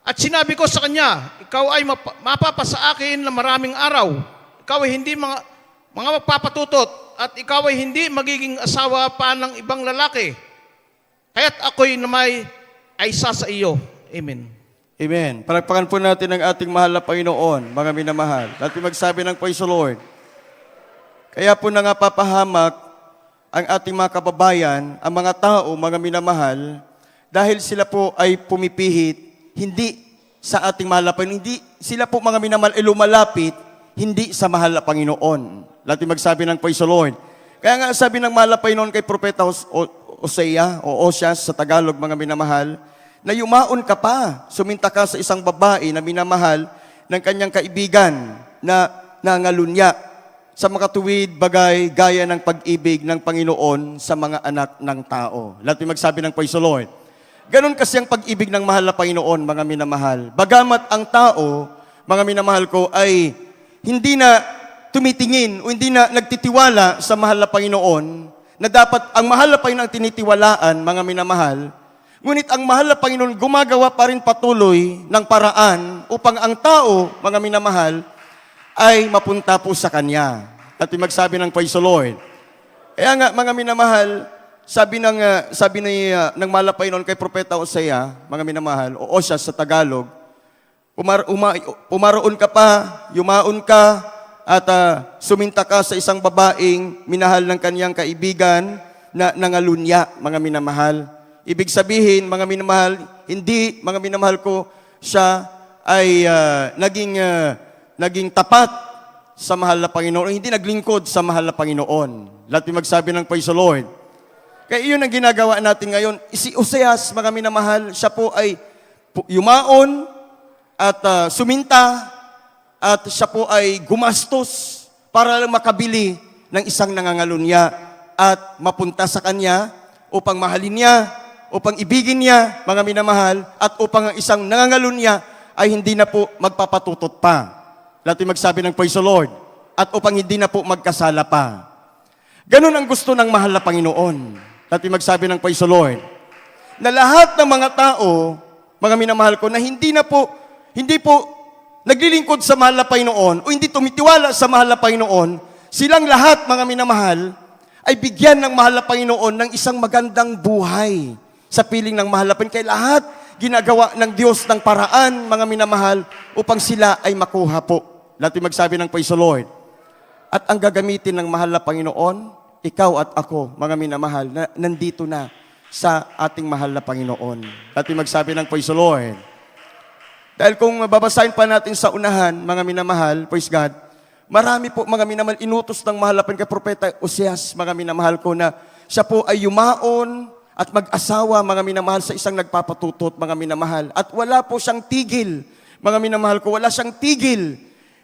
At sinabi ko sa kanya, ikaw ay mapapa sa akin na maraming araw. Ikaw ay hindi mga magpapatutot at ikaw ay hindi magiging asawa pa ng ibang lalaki. Kaya't ako'y namay ay isa sa iyo. Amen. Amen. Palagpakan po natin ang ating mahal na Panginoon, mga minamahal. At magsabi ng praise the Lord. Kaya po nangapapahamak ang ating mga kababayan, ang mga tao, mga minamahal, dahil sila po ay pumipihit, hindi sa ating mahal na Panginoon, hindi sila po, mga minamahal, ay lumalapit, hindi sa mahal na Panginoon. Lahat magsabi ng praise the Lord. Kaya nga sabi ng mahal na Panginoon kay Propeta Hosea, o Oseas sa Tagalog, mga minamahal, na yumaon ka pa, suminta ka sa isang babae na minamahal ng kanyang kaibigan na nangalunya sa makatuwid bagay gaya ng pag-ibig ng Panginoon sa mga anak ng tao. Lahat magsabi ng praise the Lord. Ganon kasi ang pag-ibig ng mahal na Panginoon, mga minamahal. Bagamat ang tao, mga minamahal ko, ay hindi na tumitingin o hindi na nagtitiwala sa mahal na Panginoon, na dapat ang mahal na Panginoon ang tinitiwalaan, mga minamahal. Ngunit ang mahal na Panginoon gumagawa pa rin patuloy ng paraan upang ang tao, mga minamahal, ay mapunta po sa Kanya. At magsabi ng praise the Lord. Kaya nga, mga minamahal, sabi ng malapay noon kay Propeta Hosea, mga minamahal, o Osya sa Tagalog, pumaroon ka pa, yumaon ka, at suminta ka sa isang babaeng minahal ng kanyang kaibigan na nangalunya, mga minamahal. Ibig sabihin, mga minamahal, hindi, mga minamahal ko, siya ay naging tapat sa mahal na Panginoon, hindi naglingkod sa mahal na Panginoon. Lahat yung magsabi ng praise the Lord. Kaya iyon ang ginagawa natin ngayon. Si Oseas, mga minamahal, siya po ay yumaon at suminta at siya po ay gumastos para lang makabili ng isang nangangalunya at mapunta sa kanya upang mahalin niya, upang ibigin niya, mga minamahal, at upang ang isang nangangalunya ay hindi na po magpapatutot pa. Lahat yung magsabi ng praise the Lord. At upang hindi na po magkasala pa. Ganun ang gusto ng mahal na Panginoon. Lahat yung magsabi ng praise the Lord. Na lahat ng mga tao, mga minamahal ko, na hindi po naglilingkod sa mahal na Panginoon o hindi tumitiwala sa mahal na Panginoon, silang lahat, mga minamahal, ay bigyan ng mahal na Panginoon ng isang magandang buhay sa piling ng mahal na Panginoon. Kaya lahat ginagawa ng Diyos ng paraan, mga minamahal, upang sila ay makuha po. Lahat yung magsabi ng praise the Lord. At ang gagamitin ng mahal na Panginoon, ikaw at ako, mga minamahal, na nandito na sa ating mahal na Panginoon. Lahat yung magsabi ng praise the Lord. Dahil kung babasahin pa natin sa unahan, mga minamahal, praise God, marami po, mga minamahal, inutos ng mahal na Panginoon kay Propeta Oseas, mga minamahal ko, na siya po ay yumaon at mag-asawa, mga minamahal, sa isang nagpapatutot, mga minamahal. At wala po siyang tigil, mga minamahal ko, wala siyang tigil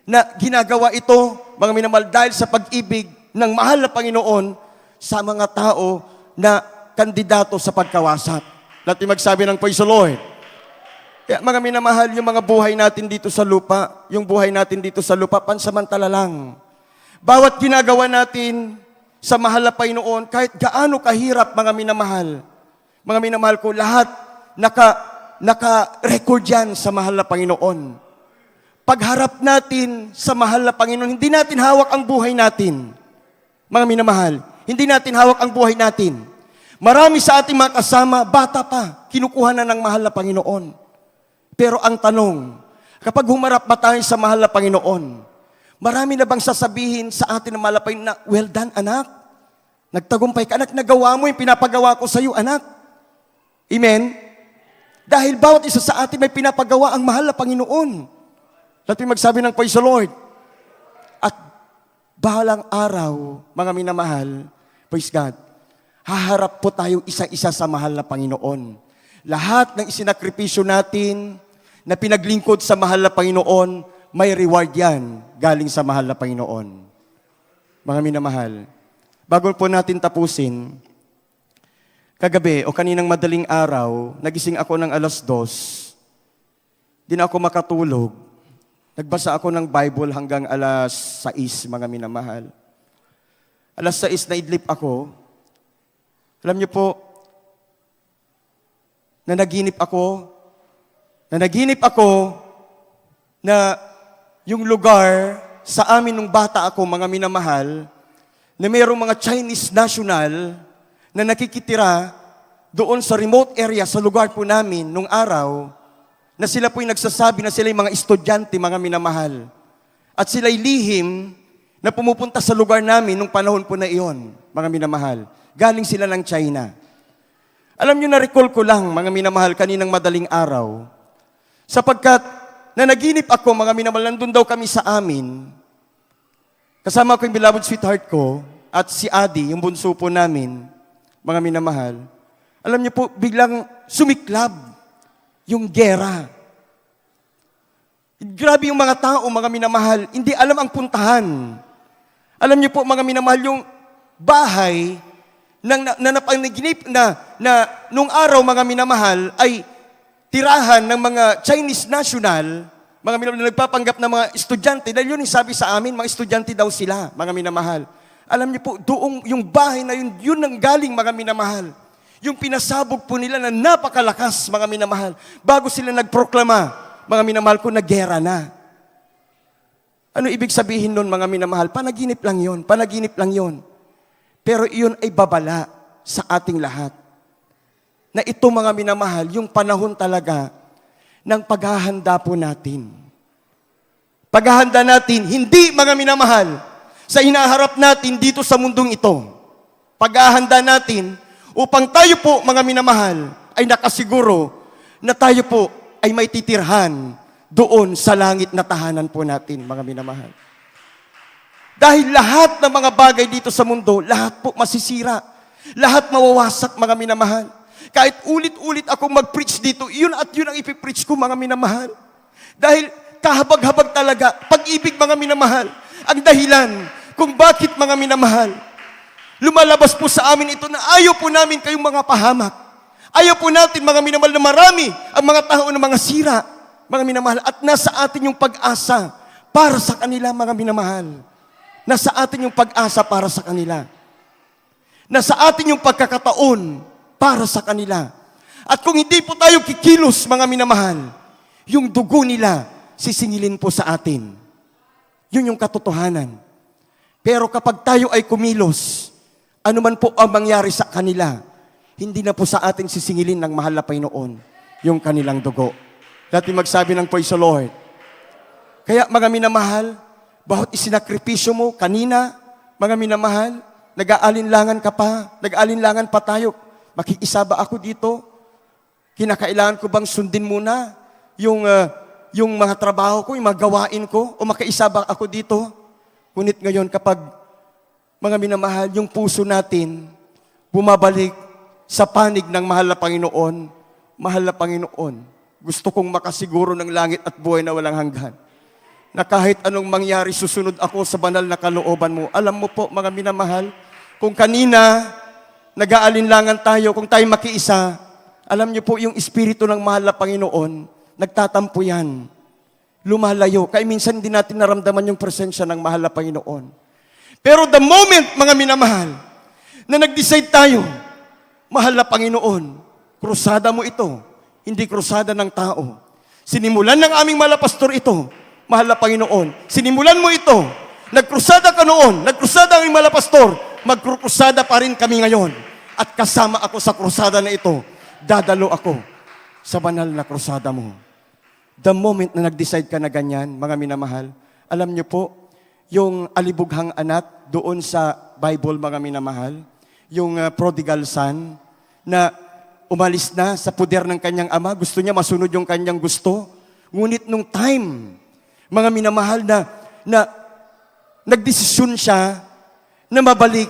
na ginagawa ito, mga minamahal, dahil sa pag-ibig ng mahal na Panginoon sa mga tao na kandidato sa pagkawasak. Lahat yung magsabi ng praise the Lord. Kaya mga minamahal, yung mga buhay natin dito sa lupa, pansamantala lang. Bawat ginagawa natin sa mahal na Panginoon, kahit gaano kahirap, mga minamahal ko, lahat naka-record yan sa mahal na Panginoon. Pagharap natin sa mahal na Panginoon, hindi natin hawak ang buhay natin. Mga minamahal, hindi natin hawak ang buhay natin. Marami sa ating mga kasama, bata pa, kinukuha na ng mahal na Panginoon. Pero ang tanong, kapag humarap ba tayo sa mahal na Panginoon, marami na bang sasabihin sa atin ng mahal na Panginoon na, well done, anak. Nagtagumpay ka, anak, nagawa mo yung pinapagawa ko sa iyo, anak. Amen? Dahil bawat isa sa atin may pinapagawa ang mahal na Panginoon. Lahat yung magsabi ng praise the Lord. At bahalang araw, mga minamahal, praise God, haharap po tayo isa-isa sa mahal na Panginoon. Lahat ng isinakripisyo natin na pinaglingkod sa mahal na Panginoon, may reward yan galing sa mahal na Panginoon. Mga minamahal, bago po natin tapusin, kagabi o kaninang madaling araw, nagising ako ng 2:00. Di na ako makatulog. Nagbasa ako ng Bible hanggang 6:00, mga minamahal. 6:00 na idlip ako. Alam niyo po, nanaginip ako na yung lugar sa amin nung bata ako, mga minamahal, na mayroong mga Chinese national na nakikitira doon sa remote area, sa lugar po namin nung araw, na sila po'y nagsasabi na sila yung mga estudyante, mga minamahal. At sila'y lihim na pumupunta sa lugar namin nung panahon po na iyon, mga minamahal. Galing sila ng China. Alam nyo, na-recall ko lang, mga minamahal, kaninang madaling araw, sapagkat nanaginip ako, mga minamahal, nandun daw kami sa amin, kasama ko yung beloved sweetheart ko, at si Adi, yung bunso po namin, mga minamahal. Alam nyo po, biglang sumiklab yung gera. Grabe yung mga tao, mga minamahal, hindi alam ang puntahan. Alam niyo po, mga minamahal, yung bahay na napanaginip na nung araw, mga minamahal, ay tirahan ng mga Chinese national, mga minamahal, na nagpapanggap ng mga estudyante, dahil yun yung sabi sa amin, mga estudyante daw sila, mga minamahal. Alam niyo po, doong yung bahay na yun ang galing, mga minamahal. Yung pinasabog po nila na napakalakas, mga minamahal, bago sila nagproklama, mga minamahal ko, na gera na. Ano ibig sabihin nun, mga minamahal? Panaginip lang yon, panaginip lang yon. Pero iyon ay babala sa ating lahat. Na ito, mga minamahal, yung panahon talaga ng paghahanda po natin. Paghahanda natin, hindi, mga minamahal, sa hinaharap natin dito sa mundong ito. Paghahanda natin upang tayo po, mga minamahal, ay nakasiguro na tayo po ay may titirhan doon sa langit na tahanan po natin, mga minamahal. Dahil lahat ng mga bagay dito sa mundo, lahat po masisira. Lahat mawawasak, mga minamahal. Kahit ulit-ulit akong mag-preach dito, yun at yun ang ipipreach ko, mga minamahal. Dahil kahabag-habag talaga, pag-ibig, mga minamahal, ang dahilan kung bakit, mga minamahal, lumalabas po sa amin ito na ayaw po namin kayong mga pahamak. Ayaw po natin, mga minamahal, na marami ang mga tao na mga sira, mga minamahal, at nasa atin yung pag-asa para sa kanila, mga minamahal. Nasa atin yung pag-asa para sa kanila. Nasa atin yung pagkakataon para sa kanila. At kung hindi po tayo kikilos, mga minamahal, yung dugo nila sisingilin po sa atin. Yun yung katotohanan. Pero kapag tayo ay kumilos, ano man po ang mangyari sa kanila, hindi na po sa atin sisingilin ng mahal na Panginoon yung kanilang dugo. Dati magsabi ng praise the Lord. Kaya, mga minamahal, bawat isinakripisyo mo kanina, mga minamahal, nag-aalinlangan ka pa, nag-aalinlangan pa tayo. Makikisa ba ako dito? Kinakailangan ko bang sundin muna yung mga trabaho ko, yung mga gawain ko? O makaisa ba ako dito? Ngunit ngayon, kapag, mga minamahal, yung puso natin, bumabalik sa panig ng mahal na Panginoon, gusto kong makasiguro ng langit at buhay na walang hanggan. Na kahit anong mangyari, susunod ako sa banal na kalooban mo. Alam mo po, mga minamahal, kung kanina, nag-aalinlangan tayo, kung tayo makiisa, alam niyo po, yung espiritu ng mahal na Panginoon, nagtatampo yan. Lumalayo. Kaya minsan hindi natin naramdaman yung presensya ng mahal na Panginoon. Pero the moment, mga minamahal, na nag-decide tayo, mahal na Panginoon, krusada mo ito, hindi krusada ng tao. Sinimulan ng aming malapastor ito, mahal na Panginoon. Sinimulan mo ito. Nagkrusada ka noon. Nagkrusada ang aming malapastor. Magkrusada pa rin kami ngayon. At kasama ako sa krusada na ito. Dadalo ako sa banal na krusada mo. The moment na nag-decide ka na ganyan, mga minamahal, alam niyo po, yung alibughang anak doon sa Bible, mga minamahal, yung prodigal son, na umalis na sa puder ng kanyang ama, gusto niya masunod yung kanyang gusto. Ngunit nung time, mga minamahal, na nagdesisyon siya na mabalik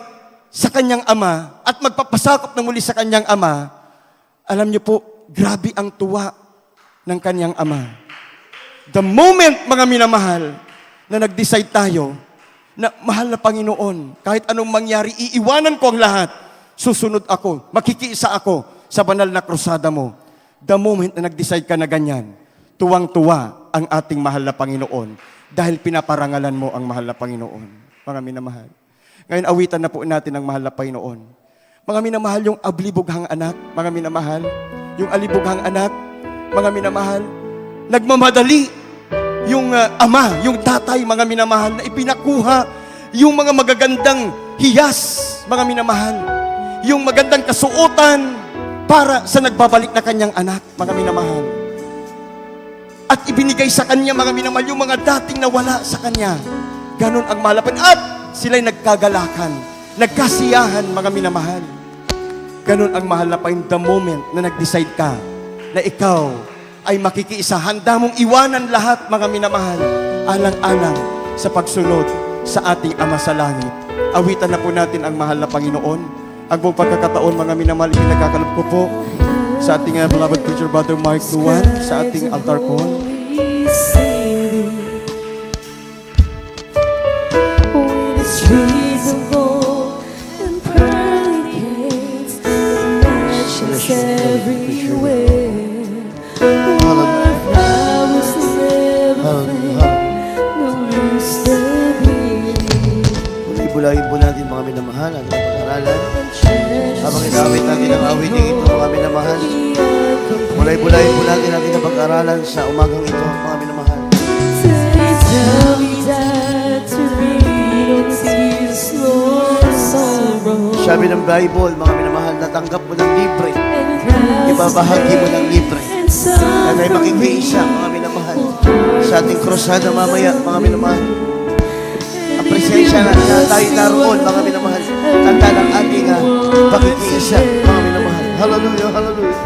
sa kanyang ama at magpapasakop na muli sa kanyang ama, alam niyo po, grabe ang tuwa ng kanyang ama. The moment, mga minamahal, na nag-decide tayo na mahal na Panginoon, kahit anong mangyari, iiwanan ko ang lahat, susunod ako, makikiisa ako sa banal na krusada mo. The moment na nag-decide ka na ganyan, tuwang-tuwa ang ating mahal na Panginoon dahil pinaparangalan mo ang mahal na Panginoon. Mga minamahal. Ngayon, awitan na po natin ang mahal na Panginoon. Mga minamahal, yung ablibughang anak, mga minamahal, yung alibughang anak, mga minamahal, nagmamadali yung ama, yung tatay, mga minamahal, na ipinakuha yung mga magagandang hiyas, mga minamahal, yung magandang kasuotan para sa nagbabalik na kanyang anak, mga minamahal. At ibinigay sa kanya, mga minamahal, yung mga dating nawala sa kanya. Ganon ang malapan. At sila'y nagkagalakan, nagkasiyahan, mga minamahal. Ganon ang mahal na Panginoon, the moment na nag-decide ka na ikaw ay makikiisa. Handa mong iwanan lahat, mga minamahal, alang-alang sa pagsunod sa ating Ama sa Langit. Awitan na po natin ang mahal na Panginoon. Ang buong pagkakataon, mga minamahal, pinagkakalap ko po sa ating beloved preacher, Brother Mark Duan, sa ating altar call. Trees of gold and pearly gates, mansions everywhere. Where flowers never fade, no use the beauty. Ibulahin po natin mga minamahal ang pag-aralan. Habang inawit natin ang awiting ito, mga minamahal. Bulay-bulahin po natin ang pag-aralan sa umagang ito, mga minamahal. Tell me that to me, no tears, no sorrow. Sabi ng Bible, mga minamahal, natanggap mo ng libre. Ibabahagi mo ng libre. Na tayo makikiisa, mga minamahal. Sa ating krusada mamaya, mga minamahal. Ang presensya na tayo naroon, mga minamahal. Tanda ng ating pakikiisa, mga minamahal. Hallelujah, hallelujah.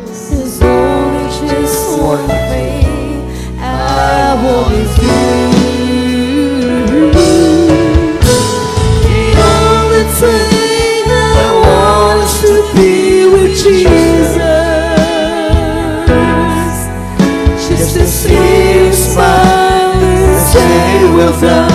There's only just one thing I want to do. The only thing I want is to be with Jesus. Just to see Him smile and say, well done.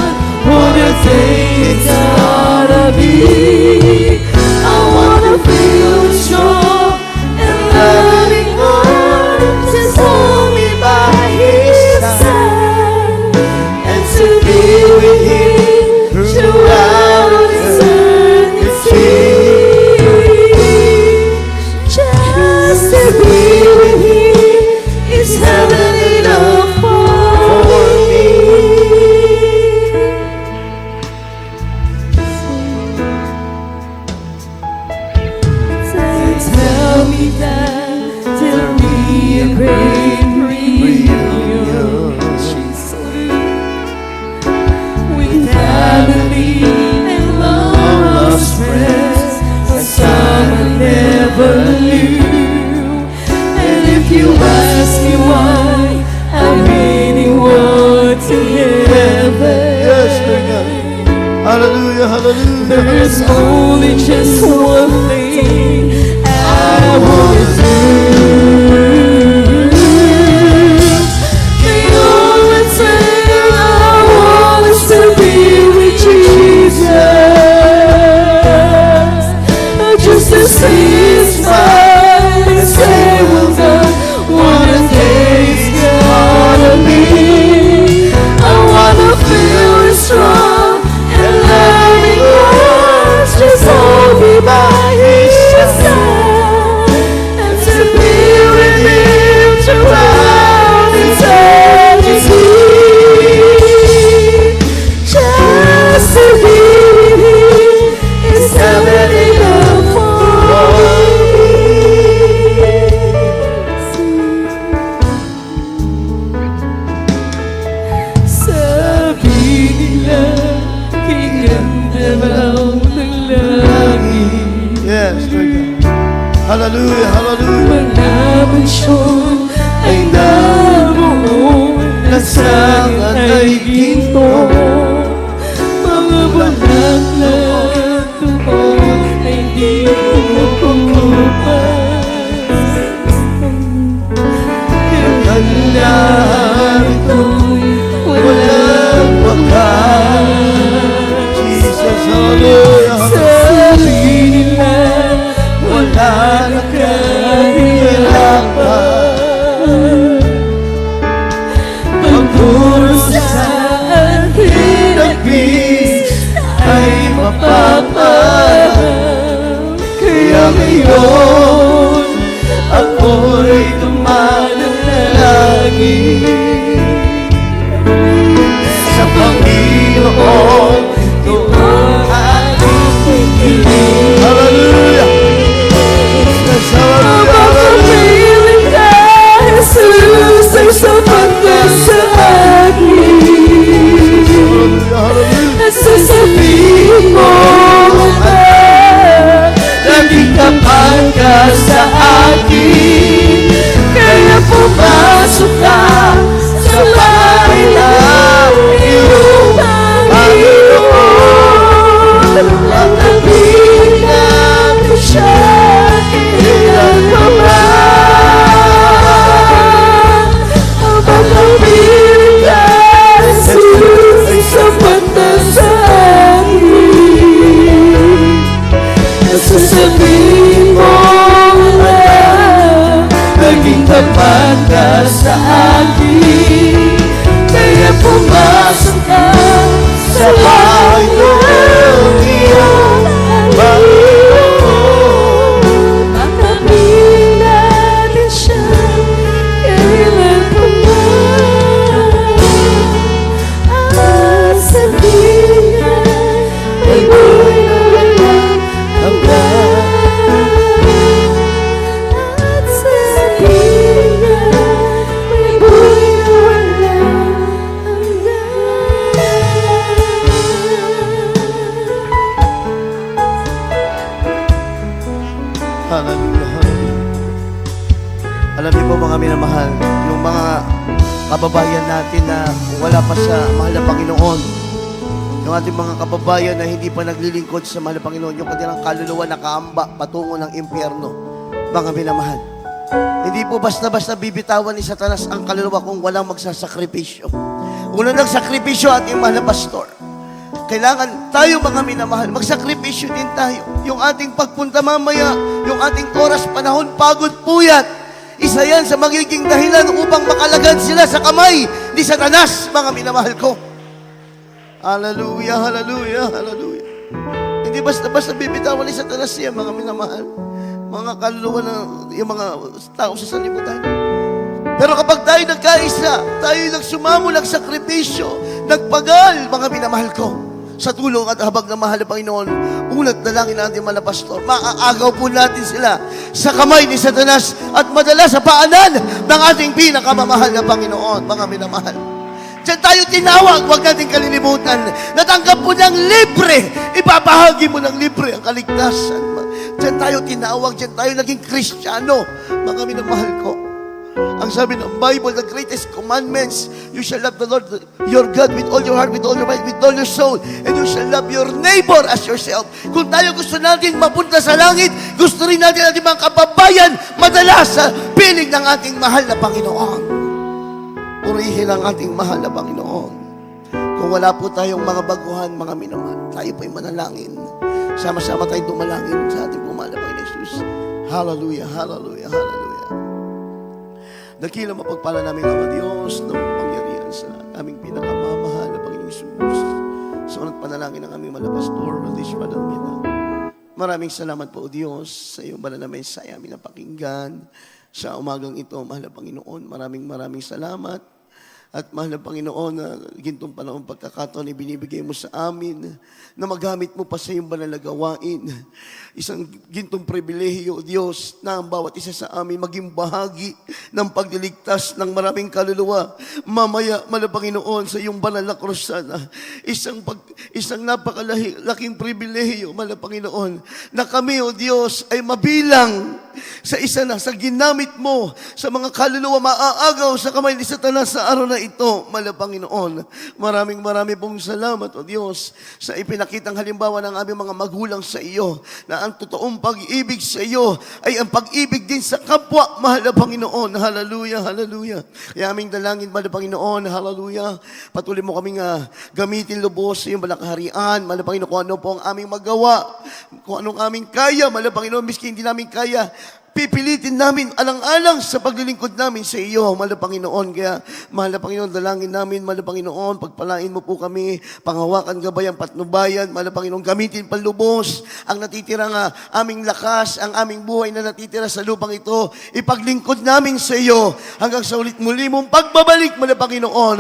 What a day it's gonna be. I wanna feel strong and loving arms just hold me by His side, and to be with Him throughout eternity. Just to be with Him is heaven enough for me. Tell me that there'll be a great reunion, with family and lost friends, a summer never knew. And if you ask me why I really want to heaven, Yes, Lord God. Hallelujah, hallelujah. there's only just one thing I want to do. The only thing I want is to be with Jesus. Just to see His smile and say, well done. What a day it's gonna be. I wanna feel strong and loving arms just hold me by His side, and to be with Him throughout eternity. Just to be with Him is heaven enough for me. Sabi nila, kiganda raw ng langit. Yes, Lord God. Hallelujah, hallelujah. Malaman siyang ay naroon na sa'kin ay ginto. Mga bulaklak doon ay di kumukupas. Ang narito'y walang wakas. Jesus, hallelujah, hallelujah. Sabi nila, wala na kahirapan. Pagturo sa akin ang peace ay mapaparang. Kaya ngayon, ako'y dumanalangin sa Panginoon, noong ating pikinig. Hallelujah. Yes, hallelujah, Mapapapiling ka, Jesus, ay sapat na sa akin. hallelujah. At sasabihin mo, Ama, naging kapal ka sa akin. Kaya pumasok ka sa bahay ng iyong Panginoon. At nabigyan natin siya ilan pa man. Ang pagkapiling ka, Jesus, ay sapat na sa kababayan natin na wala pa sa mahal na Panginoon. Yung ating mga kababayan na hindi pa naglilingkod sa mahal na Panginoon, yung kanilang kaluluwa nakaamba patungo ng impyerno. Mga minamahal, hindi po basta-basta bibitawan ni Satanas ang kaluluwa kung walang magsasakripisyo. Una nagsakripisyo ating mahal na pastor. Kailangan tayo mga minamahal, magsakripisyo din tayo. Yung ating pagpunta mamaya, yung ating oras, panahon, pagod, puyat, isa yan sa magiging dahilan upang makalagad sila sa kamay ni Satanas, mga minamahal ko. Hallelujah, hallelujah, hallelujah. Hindi basta-basta bibitawan ni Satanas yan, mga minamahal. Mga kaluluwa na yung mga tao sa sanlibutan. Pero kapag tayo nagkaisa, tayo nagsumamo, nagsakripisyo, nagpagal, mga minamahal ko, sa tulong at habag ng mahal na Panginoon, unat dalangin natin mga pastor, maaagaw po natin sila sa kamay ni Satanas at madala sa paanan ng ating pinakamamahal na Panginoon, mga minamahal. Diyan tayo tinawag, huwag natin kalilimutan. Natanggap mo ng libre, ibabahagi mo ng libre ang kaligtasan. Diyan tayo tinawag, diyan tayo naging Kristiyano, mga minamahal ko. Ang sabi ng Bible, the greatest commandments, you shall love the Lord your God with all your heart, with all your mind, with all your soul, and you shall love your neighbor as yourself. Kung tayo gusto natin mapunta sa langit, gusto rin natin ating mga kababayan madala sa piling ng ating mahal na Panginoon. Purihin ang ating mahal na Panginoon. Kung wala po tayong mga baguhan, mga minamahal, tayo po'y manalangin. Sama-sama tayong dumalangin sa ating mahal na Panginoon Jesus. Hallelujah, hallelujah, hallelujah. Dakilang mapagpala namin ang Diyos ng pangyarihan sa aming pinakamamahal na Panginoong Jesus. Sa unang panalangin ng aming malapastor, Radish Padalmina. Maraming salamat po, O Diyos, sa iyong banal na mensaya aming napakinggan sa umagang ito, mahal na Panginoon. Maraming salamat. At mahal na Panginoon, na gintong panahon pagkakataon ibinibigay mo sa amin na magamit mo pa sa iyong banal na gawain. Isang gintong pribilehiyo, Diyos, na ang bawat isa sa amin maging bahagi ng pagliligtas ng maraming kaluluwa. Mamaya, mahal na Panginoon, sa iyong banal na krusada, isang napakalaking pribilehiyo, mahal na Panginoon, na kami, O Diyos, ay mabilang sa isa na sa ginamit mo sa mga kaluluwa maaagaw sa kamay ni Satanas sa araw na ito, mahal na Panginoon. Maraming pong salamat, O Diyos, sa ipinakitang halimbawa ng aming mga magulang sa iyo, na ang totoong pag-ibig sa iyo ay ang pag-ibig din sa kapwa, mahal na Panginoon. Hallelujah, hallelujah. Kaya aming dalangin, mahal na Panginoon, hallelujah. Patuloy mo kaming gamitin lubos sa iyong balakaharian, mahal na Panginoon, kung ano po ang aming magawa, kung anong aming kaya, mahal na Panginoon, miski hindi namin kaya, pipilitin namin alang-alang sa paglilingkod namin sa iyo, mahal na Panginoon. Kaya, mahal na Panginoon, dalangin namin, mahal na Panginoon, pagpalain mo po kami, panghawakan gabayan, patnubayan, mahal na Panginoon, gamitin palubos ang natitirang aming lakas, ang aming buhay na natitira sa lupang ito, ipaglingkod namin sa iyo hanggang sa ulit muli mong pagbabalik, mahal na Panginoon.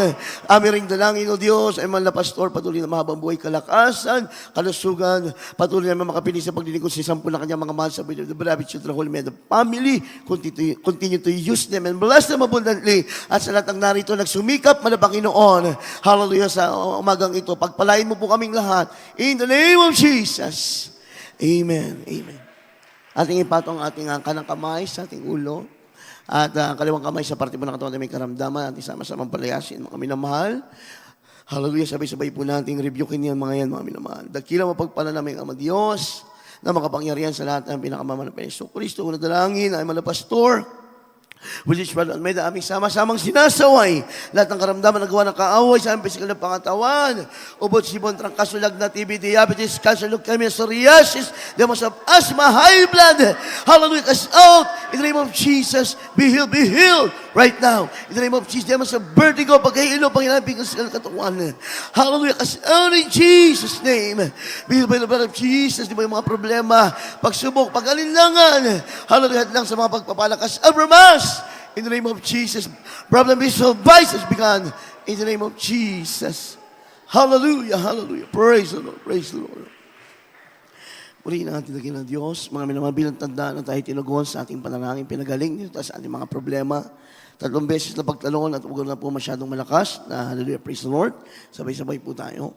Aming ring dalangin, O Diyos, ay mahal na pastor, patuloy na mahabang buhay, kalakasan, kalusugan, patuloy na makapili sa paglilingkod sa isang na kanyang mga mahal sa the beloved children, Holy Med, family, continue to use them and bless them abundantly. At sa lahat ng narito nagsumikap, mahal na Panginoon, hallelujah, sa umagang ito, pagpalain mo po kaming lahat. In the name of Jesus. Amen. Amen. Ating ipatong ating kanang kamay sa ating ulo. At kaliwang kamay sa parte po ng katawan na may karamdaman. Ating sama-samang palayasin, mga minamahal. Hallelujah, sabay-sabay po nating rebukein yan, mga minamahal. Dakilang mapagpala namin ang Ama Diyos, na makapangyarihan sa lahat ng pinakamamahal na Panginoon Kristo. Una dalangin ay mga pastor, which is Brother Almeida, aming sama-samang sinasaway lahat ng karamdaman na gawa ng kaaway sa aming pisikal na pangatawan, ubod, sibon, trangkasulag na TB, diabetes, cancer, leukemia, psoriasis, demons of asthma, high blood. Hallelujah, cast out in the name of Jesus. Be healed right now. In the name of Jesus, demons of vertigo, pagkahilo, panginaping pisikal na katawan. Hallelujah, cast out in Jesus' name. Be healed by the blood of Jesus. Di ba yung mga problema, pagsubok, pag-alinlangan, hallelujah, lang sa mga pagpapalakas, abramas. In the name of Jesus, problem is solved, vice has begun. In the name of Jesus. Hallelujah, hallelujah. Praise the Lord, praise the Lord. Purihin natin ng Diyos, mga minamahal, bilang tandaan na tayo tinugon sa ating panalangin, pinagaling nito sa ating mga problema. 3 beses na pagtalon at huwag na po masyadong malakas. Na hallelujah, praise the Lord. Sabay-sabay po tayo.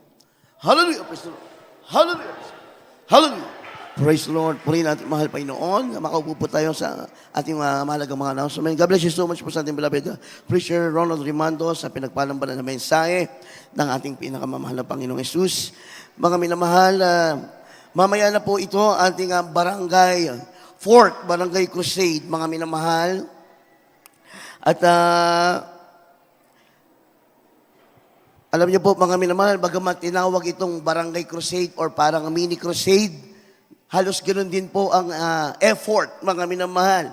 Hallelujah, praise the Lord. Hallelujah, praise the Lord. Hallelujah. Praise the Lord. Purihin natin, mahal Panginoon. Makaupo po tayo sa ating mahalagang mga announcement. God bless you so much po sa ating beloved Preacher Ronald Rimando sa pinagpalambalan na mensahe ng ating pinakamamahal na Panginoong Jesus. Mga minamahal, mamaya na po ito ating barangay, 4th Barangay Crusade, mga minamahal. At alam niyo po, mga minamahal, bagamat tinawag itong Barangay Crusade or parang mini crusade, halos ganoon din po ang effort, mga minamahal.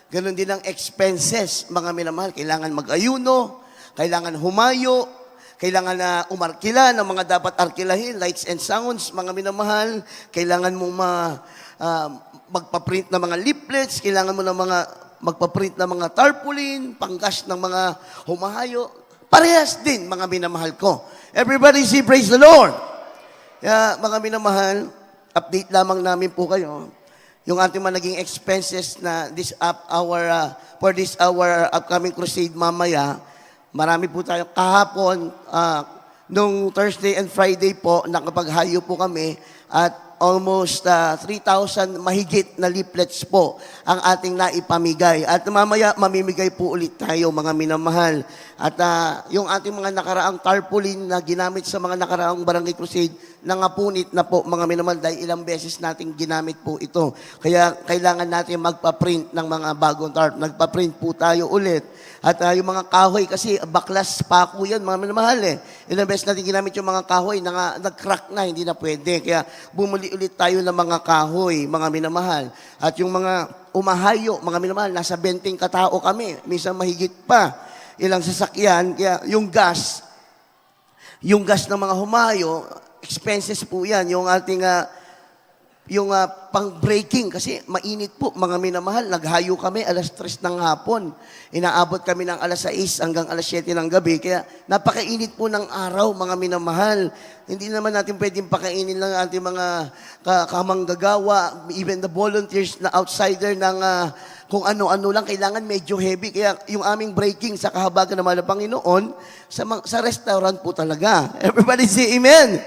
Ganoon din ang expenses, mga minamahal. Kailangan mag-ayuno, kailangan humayo, kailangan na umarkila ng mga dapat arkilahin, lights and sounds, mga minamahal. Kailangan mo magpaprint ng mga leaflets, kailangan mo ng mga magpaprint ng mga tarpaulin, panggas ng mga humahayo. Parehas din, mga minamahal ko. Everybody say, praise the Lord. Kaya, mga minamahal, update lamang namin po kayo. Yung ating mga naging expenses na for this our upcoming crusade mamaya, marami po tayo. Kahapon, nung Thursday and Friday po, nakapaghayo po kami at almost 3,000 mahigit na leaflets po ang ating naipamigay. At mamaya, mamimigay po ulit tayo, mga minamahal. At yung ating mga nakaraang tarpaulin na ginamit sa mga nakaraang Barangay Crusade, nangapunit na po, mga minamahal, dahil ilang beses nating ginamit po ito. Kaya kailangan natin magpa-print ng mga bagong tarp. Nagpa-print po tayo ulit. At yung mga kahoy, kasi baklas pako yan, mga minamahal eh. Ilang beses natin ginamit yung mga kahoy, nag-crack na, hindi na pwede. Kaya bumuli ulit tayo ng mga kahoy, mga minamahal. At yung mga umahayo, mga minamahal, nasa 20 katao kami. Minsan mahigit pa. Ilang sasakyan. Kaya yung gas ng mga humayo, expenses po yan. Yung ating pang-breaking kasi mainit po, mga minamahal. Naghayo kami alas 3 ng hapon. Inaabot kami ng alas 6 hanggang alas 7 ng gabi. Kaya napakainit po ng araw, mga minamahal. Hindi naman natin pwedeng pakainin lang ating mga kamanggagawa, even the volunteers na outsider ng kung ano-ano lang, kailangan medyo heavy. Kaya yung aming breaking sa kahabagan ng mahal na Panginoon, sa restaurant po talaga. Everybody say amen.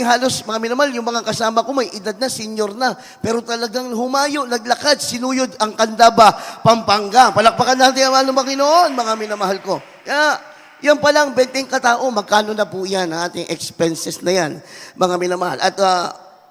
Halos, mga minamahal, yung mga kasama ko may edad na, senior na. Pero talagang humayo, naglakad, sinuyod ang Candaba, Pampanga. Palakpakan natin ang mahal ng Panginoon, mga minamahal ko. Kaya, yan pa lang, 20 katao, magkano na po yan, ang ating expenses na yan, mga minamahal. At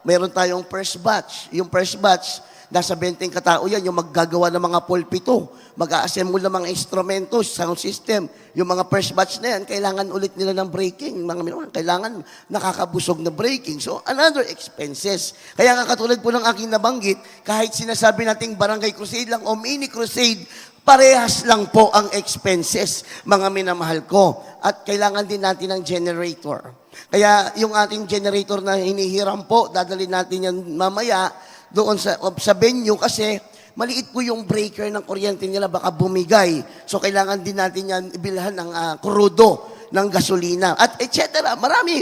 meron tayong first batch. Yung first batch, nasa 20 katao yan, yung maggagawa ng mga pulpito, mag-a-assemble ng mga instrumentos, sound system. Yung mga first batch na yan, kailangan ulit nila ng breaking. Mga minamahal, kailangan nakakabusog na breaking. So, another expenses. Kaya nga katulad po ng aking nabanggit, kahit sinasabi nating barangay crusade lang o mini crusade, parehas lang po ang expenses, mga minamahal ko. At kailangan din natin ng generator. Kaya yung ating generator na hinihiram po, dadalhin natin yan mamaya doon sa venue kasi maliit po yung breaker ng kuryente nila, baka bumigay. So kailangan din natin yan ibilhan ng krudo, ng gasolina, at etc.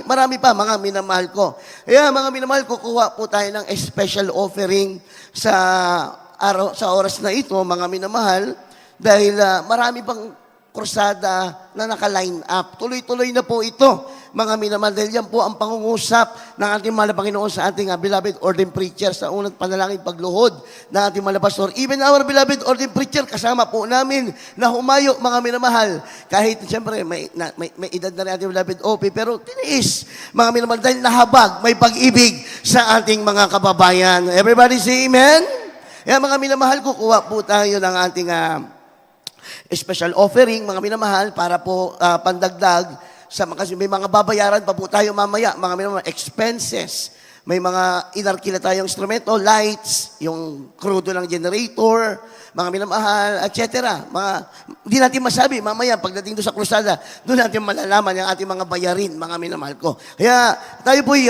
Marami pa, mga minamahal ko. Kaya mga minamahal ko, kuha po tayo ng special offering sa oras na ito, mga minamahal, dahil marami pang krusada na naka-line up. Tuloy-tuloy na po ito, mga minamahal. Dahil yan po ang pangungusap ng ating mahal na Panginoon sa ating beloved ordained preacher sa unang panalangin pagluhod ng ating mahal na pastor. Even our beloved ordained preacher, kasama po namin na humayo, mga minamahal. Kahit, siyempre, may edad na rin ating beloved OP, pero tiniis, mga minamahal, dahil nahabag, may pag-ibig sa ating mga kababayan. Everybody say amen? Kaya mga minamahal, kukuha po tayo ng ating special offering, mga minamahal, para po pandagdag kasi may mga babayaran pa po tayo mamaya, mga minamahal, expenses. May mga inarkila tayong instrumento, lights, yung krudo ng generator, mga minamahal, etc. Hindi natin masabi, mamaya pagdating doon sa krusada, doon natin malalaman yung ating mga bayarin, mga minamahal ko. Kaya tayo po'y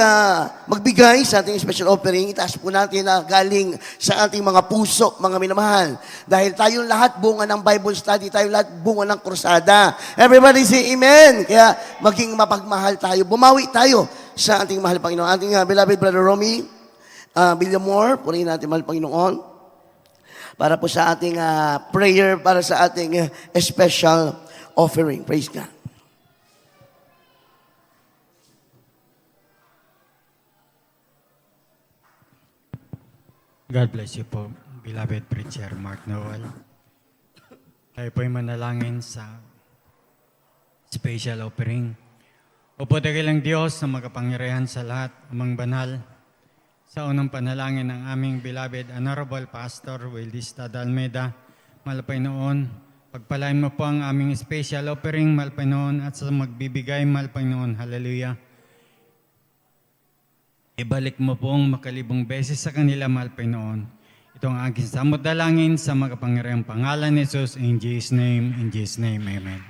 magbigay sa ating special offering, itaas po natin na galing sa ating mga puso, mga minamahal. Dahil tayong lahat bunga ng Bible study, tayong lahat bunga ng krusada. Everybody say amen. Kaya maging mapagmahal tayo, bumawi tayo sa ating mahal Panginoon. Ating beloved Brother Romy Villamor, purihin natin mahal Panginoon, para po sa ating prayer, para sa ating special offering. Praise God. God bless you po, beloved preacher Mark Noel. Kayo po'y manalangin sa special offering. Opo, dakilang Diyos na makapangyarihan sa lahat, amang banal, sa unang panalangin ng aming beloved Honorable Pastor Wildis Almeida, malapay noon, pagpalain mo po ang aming special offering, malapay noon, at sa magbibigay, malapay noon. Hallelujah. Ibalik mo pong makalibong beses sa kanila, mahal Panginoon. Ito ang aking samot dalangin sa makapangyarihang pangalan ni Jesus. In Jesus' name, Amen.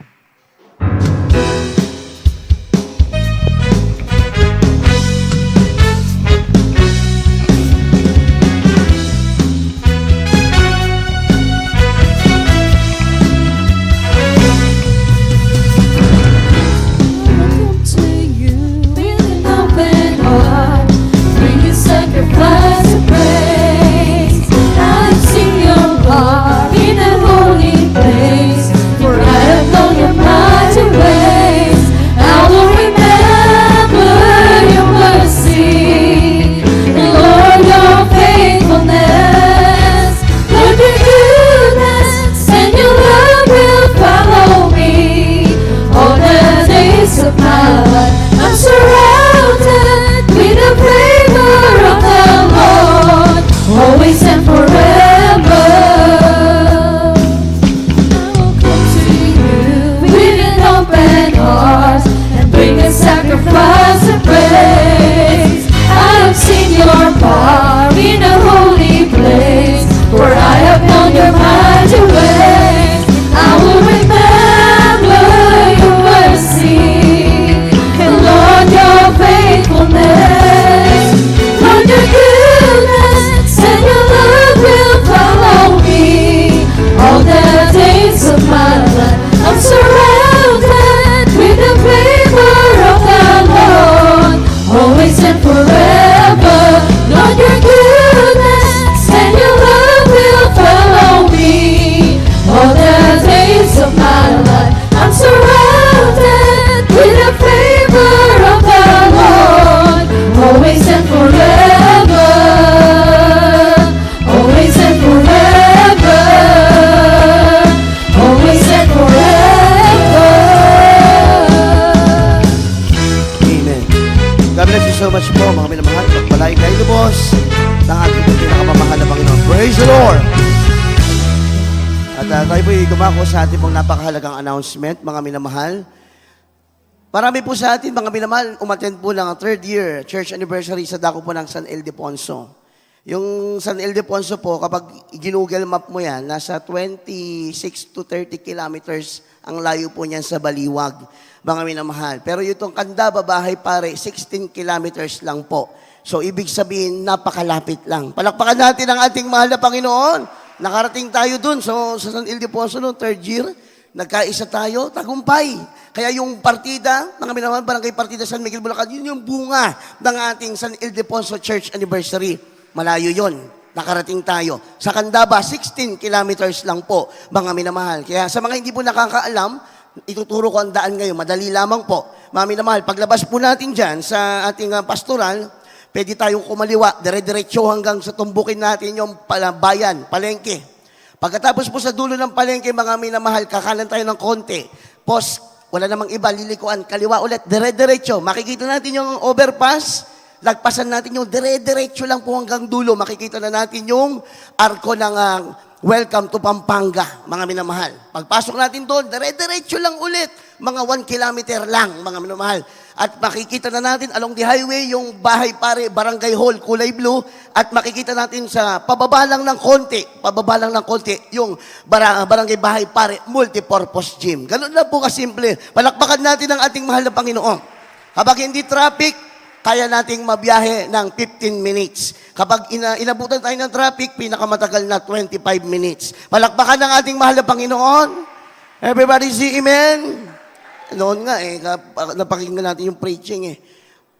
Welcome to you with an open heart. Bring a sacrifice of praise. I've seen your heart in a holy place. For I have known your mighty ways. I will remember your mercy, and Lord, your faithfulness. Lord, your goodness and your love will follow me all the days of my life. I'm surrounded with the favor of the Lord, always and forever. I will come to you with an open heart and bring a sacrifice of praise. I have seen your power in a holy place, for I have known your mighty ways. I will remember your mercy, and Lord, your faithfulness. Lord, your goodness and your love will follow me all the days of my life. I'm surrounded with the favor of the Lord, always and forever. Lord, your goodness and your love will follow me all the days of my life. I'm surrounded with the favor of the Lord, always and forever, always and forever, always and forever. Amen. God bless you so much po, mga minamahal. Pagpalain kayo lubos ng ating pinakamamahal na Panginoon. Praise the Lord! At tayo po'y dumako sa ating pong napakahalagang announcement, mga minamahal. Marami po sa atin, mga minamahal, umattend po ng 3rd year church anniversary sa dako po ng San Ildefonso. Yung San Ildefonso po, kapag ginugel map mo yan, nasa 26 to 30 kilometers ang layo po niyan sa Baliwag, mga minamahal. Pero itong Candaba, Bahay Pare, 16 kilometers lang po. So, ibig sabihin, napakalapit lang. Palakpakan natin ang ating mahal na Panginoon. Nakarating tayo dun. So, sa San Ildefonso noong 3rd year, nagkaisa tayo, tagumpay. Kaya yung partida, mga minamahal, barangay partida San Miguel, Bulacan, yun yung bunga ng ating San Ildefonso Church Anniversary. Malayo yon. Nakarating tayo. Sa Candaba, 16 kilometers lang po, mga minamahal. Kaya sa mga hindi po nakakaalam, ituturo ko ang daan ngayon. Madali lamang po. Mga minamahal, paglabas po natin dyan sa ating pastoral, pwede tayong kumaliwa, dire-diretso hanggang sa tumbukin natin yung bayan, palengke. Pagkatapos po sa dulo ng palengke, mga minamahal, kakanan tayo ng konti. Pos, wala namang iba, lilikuan, kaliwa ulit, dire-diretso. Makikita natin yung overpass, lagpasan natin yung dire-diretso lang po hanggang dulo. Makikita na natin yung arko ng Welcome to Pampanga, mga minamahal. Pagpasok natin doon, dire-diretso lang ulit. Mga 1 kilometer lang, mga minamahal. At makikita na natin along the highway yung Bahay Pare, Barangay Hall, kulay blue. At makikita natin sa pababa lang ng konti, yung Barangay Bahay Pare, multipurpose gym. Ganun lang po kasimple. Palakpakan natin ang ating mahal na Panginoon. Habang hindi traffic, kaya nating mabiyahe ng 15 minutes. Kapag inabutan tayo ng traffic, pinakamatagal na 25 minutes. Palakpakan ng ating mahal na Panginoon. Everybody say amen. Noon nga napakinggan natin yung preaching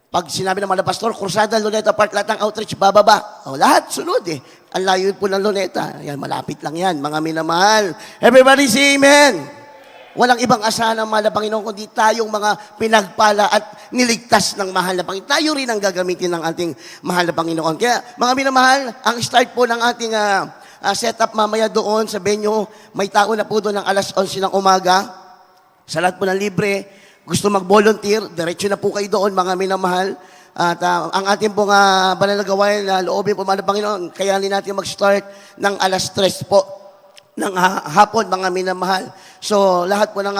Pag sinabi ng mga pastor, Cruzada, Luneta Park, lahat ng outreach, bababa. Lahat, sunod Ang layo po ng Luneta. Yan, malapit lang yan, mga minamahal. Everybody say amen. walang ibang asahan ng mahal na Panginoon kundi tayong mga pinagpala at niligtas ng mahal na Panginoon. Tayo rin ang gagamitin ng ating mahal na Panginoon. Kaya mga minamahal, ang start po ng ating setup mamaya doon sa venue, may tao na po doon ng alas 11 ng umaga. Sa lahat po ng libre, gusto mag-volunteer, diretso na po kayo doon mga minamahal. At ang ating pong banal na gawain na loobin po mahal na Panginoon, kayanin natin mag-start ng alas 3 po ng hapon mga minamahal. So lahat po ng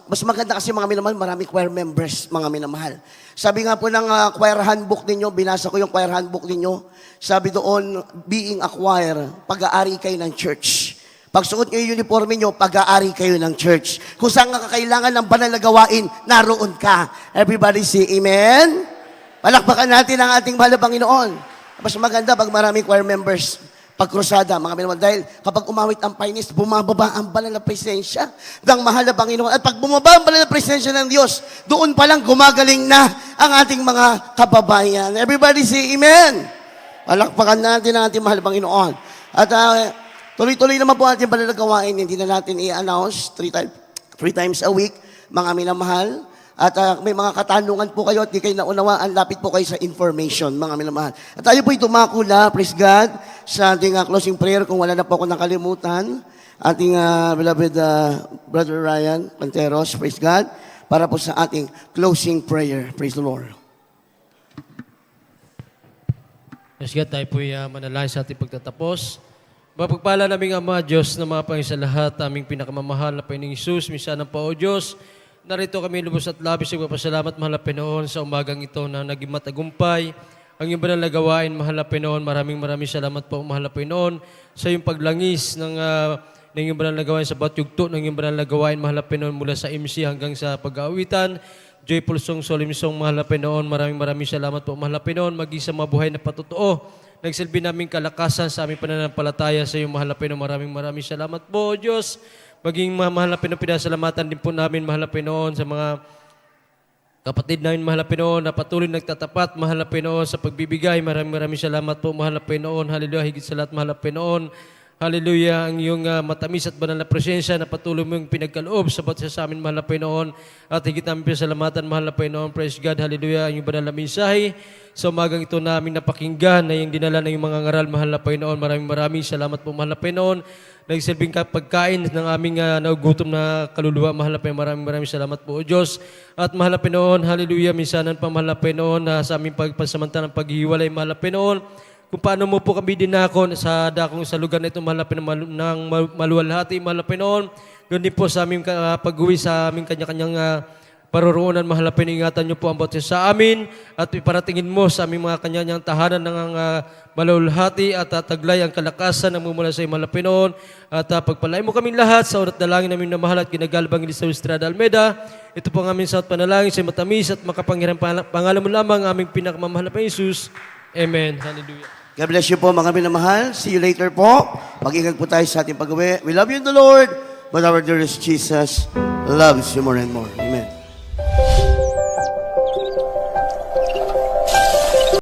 mas maganda kasi mga minamahal, marami choir members mga minamahal. Sabi nga po ng choir handbook ninyo, binasa ko yung choir handbook ninyo. Sabi doon, being a choir, pag-aari kayo ng church. Pag suot nyo yung uniforme nyo, pag-aari kayo ng church. Kung saan nga kakailangan ng banal na gawain, naroon ka. Everybody say amen? Palakpakan natin ang ating mahal na Panginoon. Mas maganda pag maraming choir members pagkrusada, mga minamahal. Dahil kapag umawit ang painis, bumababa ang banal na presensya ng mahal na Panginoon. At pag bumaba ang banal na presensya ng Diyos, doon pa lang gumagaling na ang ating mga kababayan. Everybody say amen. Palakpakan natin ang ating mahal na Panginoon. At tuloy-tuloy naman po ating banal na gawain. Hindi na natin i-announce 3 times a week, mga minamahal. At may mga katanungan po kayo at di kayo naunawaan, lapit po kayo sa information, mga minamahal. At tayo po'y tumako na, praise God, sa ating closing prayer. Kung wala na po ako nakalimutan, ating beloved Brother Ryan Panteros, praise God, para po sa ating closing prayer. Praise the Lord. Praise God, tayo po'y manalangin sa ating pagtatapos. Mapagpala naming Ama, Diyos na mga Panginoon sa lahat, aming pinakamamahal na Panginoong Isus, minsan po o Diyos, narito kami lubos at labis sa magpasalamat, mahal na Panginoon, sa umagang ito na naging matagumpay. Ang iyong banal na gawain, mahal na Panginoon, maraming salamat po, mahal na Panginoon, sa iyong paglangis ng iyong banal na gawain sa Batyugto, ng iyong banal na gawain, mahal na Panginoon, mula sa MC hanggang sa pag-aawitan. Joyful Song, Solemn Song, mahal na Panginoon, maraming salamat po, mahal na Panginoon, maging sa mabuhay na patotoo. Nagsilbi namin kalakasan sa aming pananampalataya sa iyong mahal na Panginoon. Maraming salamat po, Diyos. Maging mahal na Panginoon, pinasalamatan din po namin, mahal na Panginoon, sa mga kapatid namin, mahal na Panginoon, na patuloy nagtatapat, mahal na Panginoon, sa pagbibigay. Maraming salamat po, mahal na Panginoon. Hallelujah, higit sa lahat, mahal na Panginoon. Hallelujah, ang iyong matamis at banal na presensya na patuloy mong pinagkaloob sa amin, mahal na Panginoon. At higit namin pinasalamatan, mahal na Panginoon. Praise God, hallelujah, ang iyong banal na mensahe. Sa umagang ito namin napakinggan na yung dinala ng iyong mga ngaral, mahal na Panginoon. Maraming salamat po, mahal na Panginoon. Nagsilbing pagkain ng aming naugutom na kaluluwa, mahal na Panginoon. Maraming salamat po, O Diyos. At mahal na Panginoon, hallelujah, minsanan pa, mahal na Panginoon, na sa aming pagpasamantalang paghihiwalay, mahal na Panginoon. Kung paano mo po kami dinakon sa lugar na ito, mahal na Panginoon, ng maluwalhati, mahal na Panginoon. Doon din po sa aming pag-uwi sa aming kanya-kanyang paroroonan, mahal na Panginoon, ingatan niyo po ang bawat isa sa amin at iparatingin mo sa aming mga kanya-kanyang tahanan ng maluwalhati at taglay ang kalakasan na mumula sa iyo, mahal na Panginoon. At pagpalain mo kaming lahat sa orat dalangin namin na mahal at ginagalbang ni sa Estrada Almeida. Ito po ang aming saot panalangin sa matamis at makapangyarang pangalan mo lamang, aming pinakamamahal na Panginoon Jesus. Amen. Hallelujah. God bless you po mga minamahal. See you later po. Mag-ingat po tayo sa ating pag-uwi. We love you in the Lord, but our dearest Jesus loves you more and more. Amen.